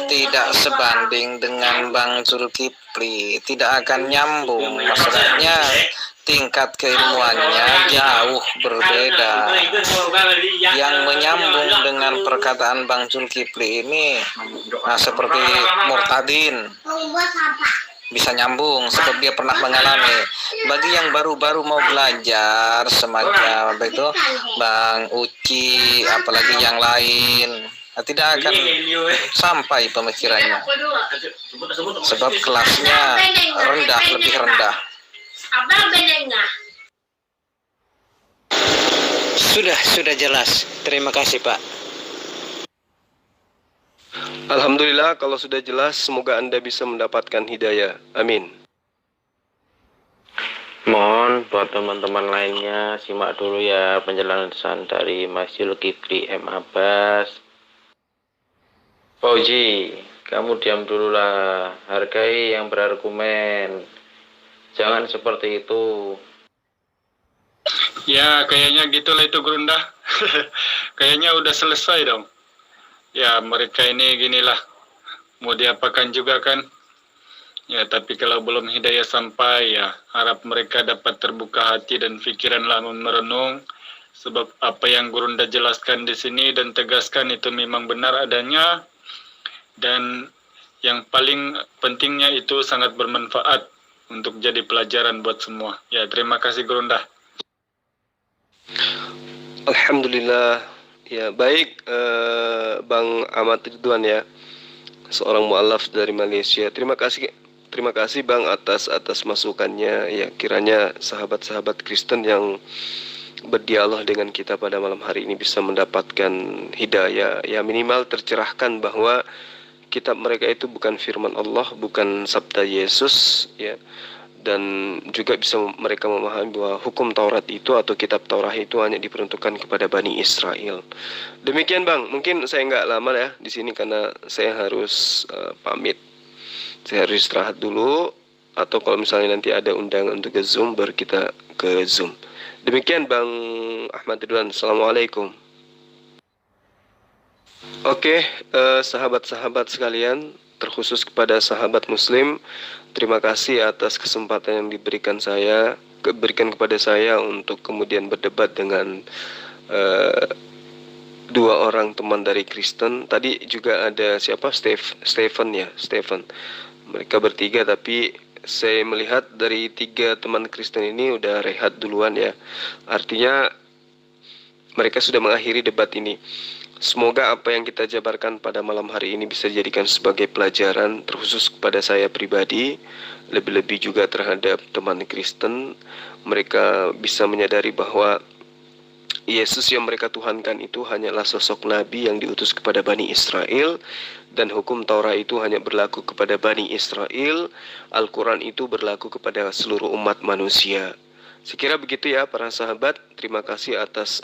tidak sebanding dengan Bang Zulkifli, tidak akan nyambung, maksudnya tingkat keilmuannya jauh berbeda. Yang menyambung dengan perkataan Bang Zulkifli ini, nah seperti Murtadin bisa nyambung sebab dia pernah mengalami. Bagi yang baru-baru mau belajar semacam apa itu Bang Uci, apalagi yang lain, tidak akan sampai pemikirannya sebab kelasnya rendah, lebih rendah. Sudah jelas. Terima kasih, Pak. Alhamdulillah, kalau sudah jelas, semoga Anda bisa mendapatkan hidayah. Amin. Mohon buat teman-teman lainnya simak dulu ya penjelasan dari Mas Zulkifli M. Abbas. Fauji, kamu diam dulu lah. Hargai yang berargumen. Jangan seperti itu. Ya, kayaknya gitulah itu Gerunda. Kayaknya udah selesai dong. Ya, mereka ini ginilah. Mau diapakan juga kan? Ya, tapi kalau belum hidayah sampai, ya harap mereka dapat terbuka hati dan pikiran lalu merenung. Sebab apa yang Gerunda jelaskan di sini dan tegaskan itu memang benar adanya. Dan yang paling pentingnya itu sangat bermanfaat untuk jadi pelajaran buat semua. Ya, terima kasih Gerunda. Alhamdulillah. Ya, baik Bang Ahmad Ridwan ya. Seorang mu'alaf dari Malaysia. Terima kasih Bang atas masukannya. Ya, kiranya sahabat-sahabat Kristen yang berdialog dengan kita pada malam hari ini bisa mendapatkan hidayah. Ya, minimal tercerahkan bahwa kitab mereka itu bukan firman Allah, bukan sabda Yesus, ya. Dan juga bisa mereka memahami bahwa hukum Taurat itu atau kitab Taurat itu hanya diperuntukkan kepada Bani Israel. Demikian Bang, mungkin saya nggak lama ya di sini karena saya harus pamit. Saya harus istirahat dulu, atau kalau misalnya nanti ada undangan untuk ke Zoom, baru kita ke Zoom. Demikian Bang Ahmad Ridwan. Assalamualaikum. Oke, sahabat-sahabat sekalian, terkhusus kepada sahabat muslim, terima kasih atas kesempatan yang diberikan kepada saya untuk kemudian berdebat dengan dua orang teman dari Kristen. Tadi juga ada Stephen. Mereka bertiga, tapi saya melihat dari 3 teman Kristen ini udah rehat duluan ya. Artinya mereka sudah mengakhiri debat ini. Semoga apa yang kita jabarkan pada malam hari ini bisa dijadikan sebagai pelajaran, terkhusus kepada saya pribadi, lebih-lebih juga terhadap teman Kristen. Mereka bisa menyadari bahwa Yesus yang mereka tuhankan itu hanyalah sosok Nabi yang diutus kepada Bani Israel, dan hukum Taurat itu hanya berlaku kepada Bani Israel. Al-Quran itu berlaku kepada seluruh umat manusia. Sekira begitu ya para sahabat. Terima kasih atas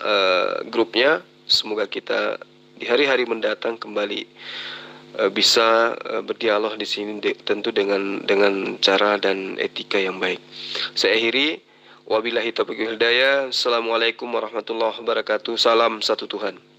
grupnya. Semoga kita di hari-hari mendatang kembali bisa berdialog di sini tentu dengan cara dan etika yang baik. Saya akhiri. Wabillahi taufiq wal hidayah. Assalamualaikum warahmatullahi wabarakatuh. Salam satu Tuhan.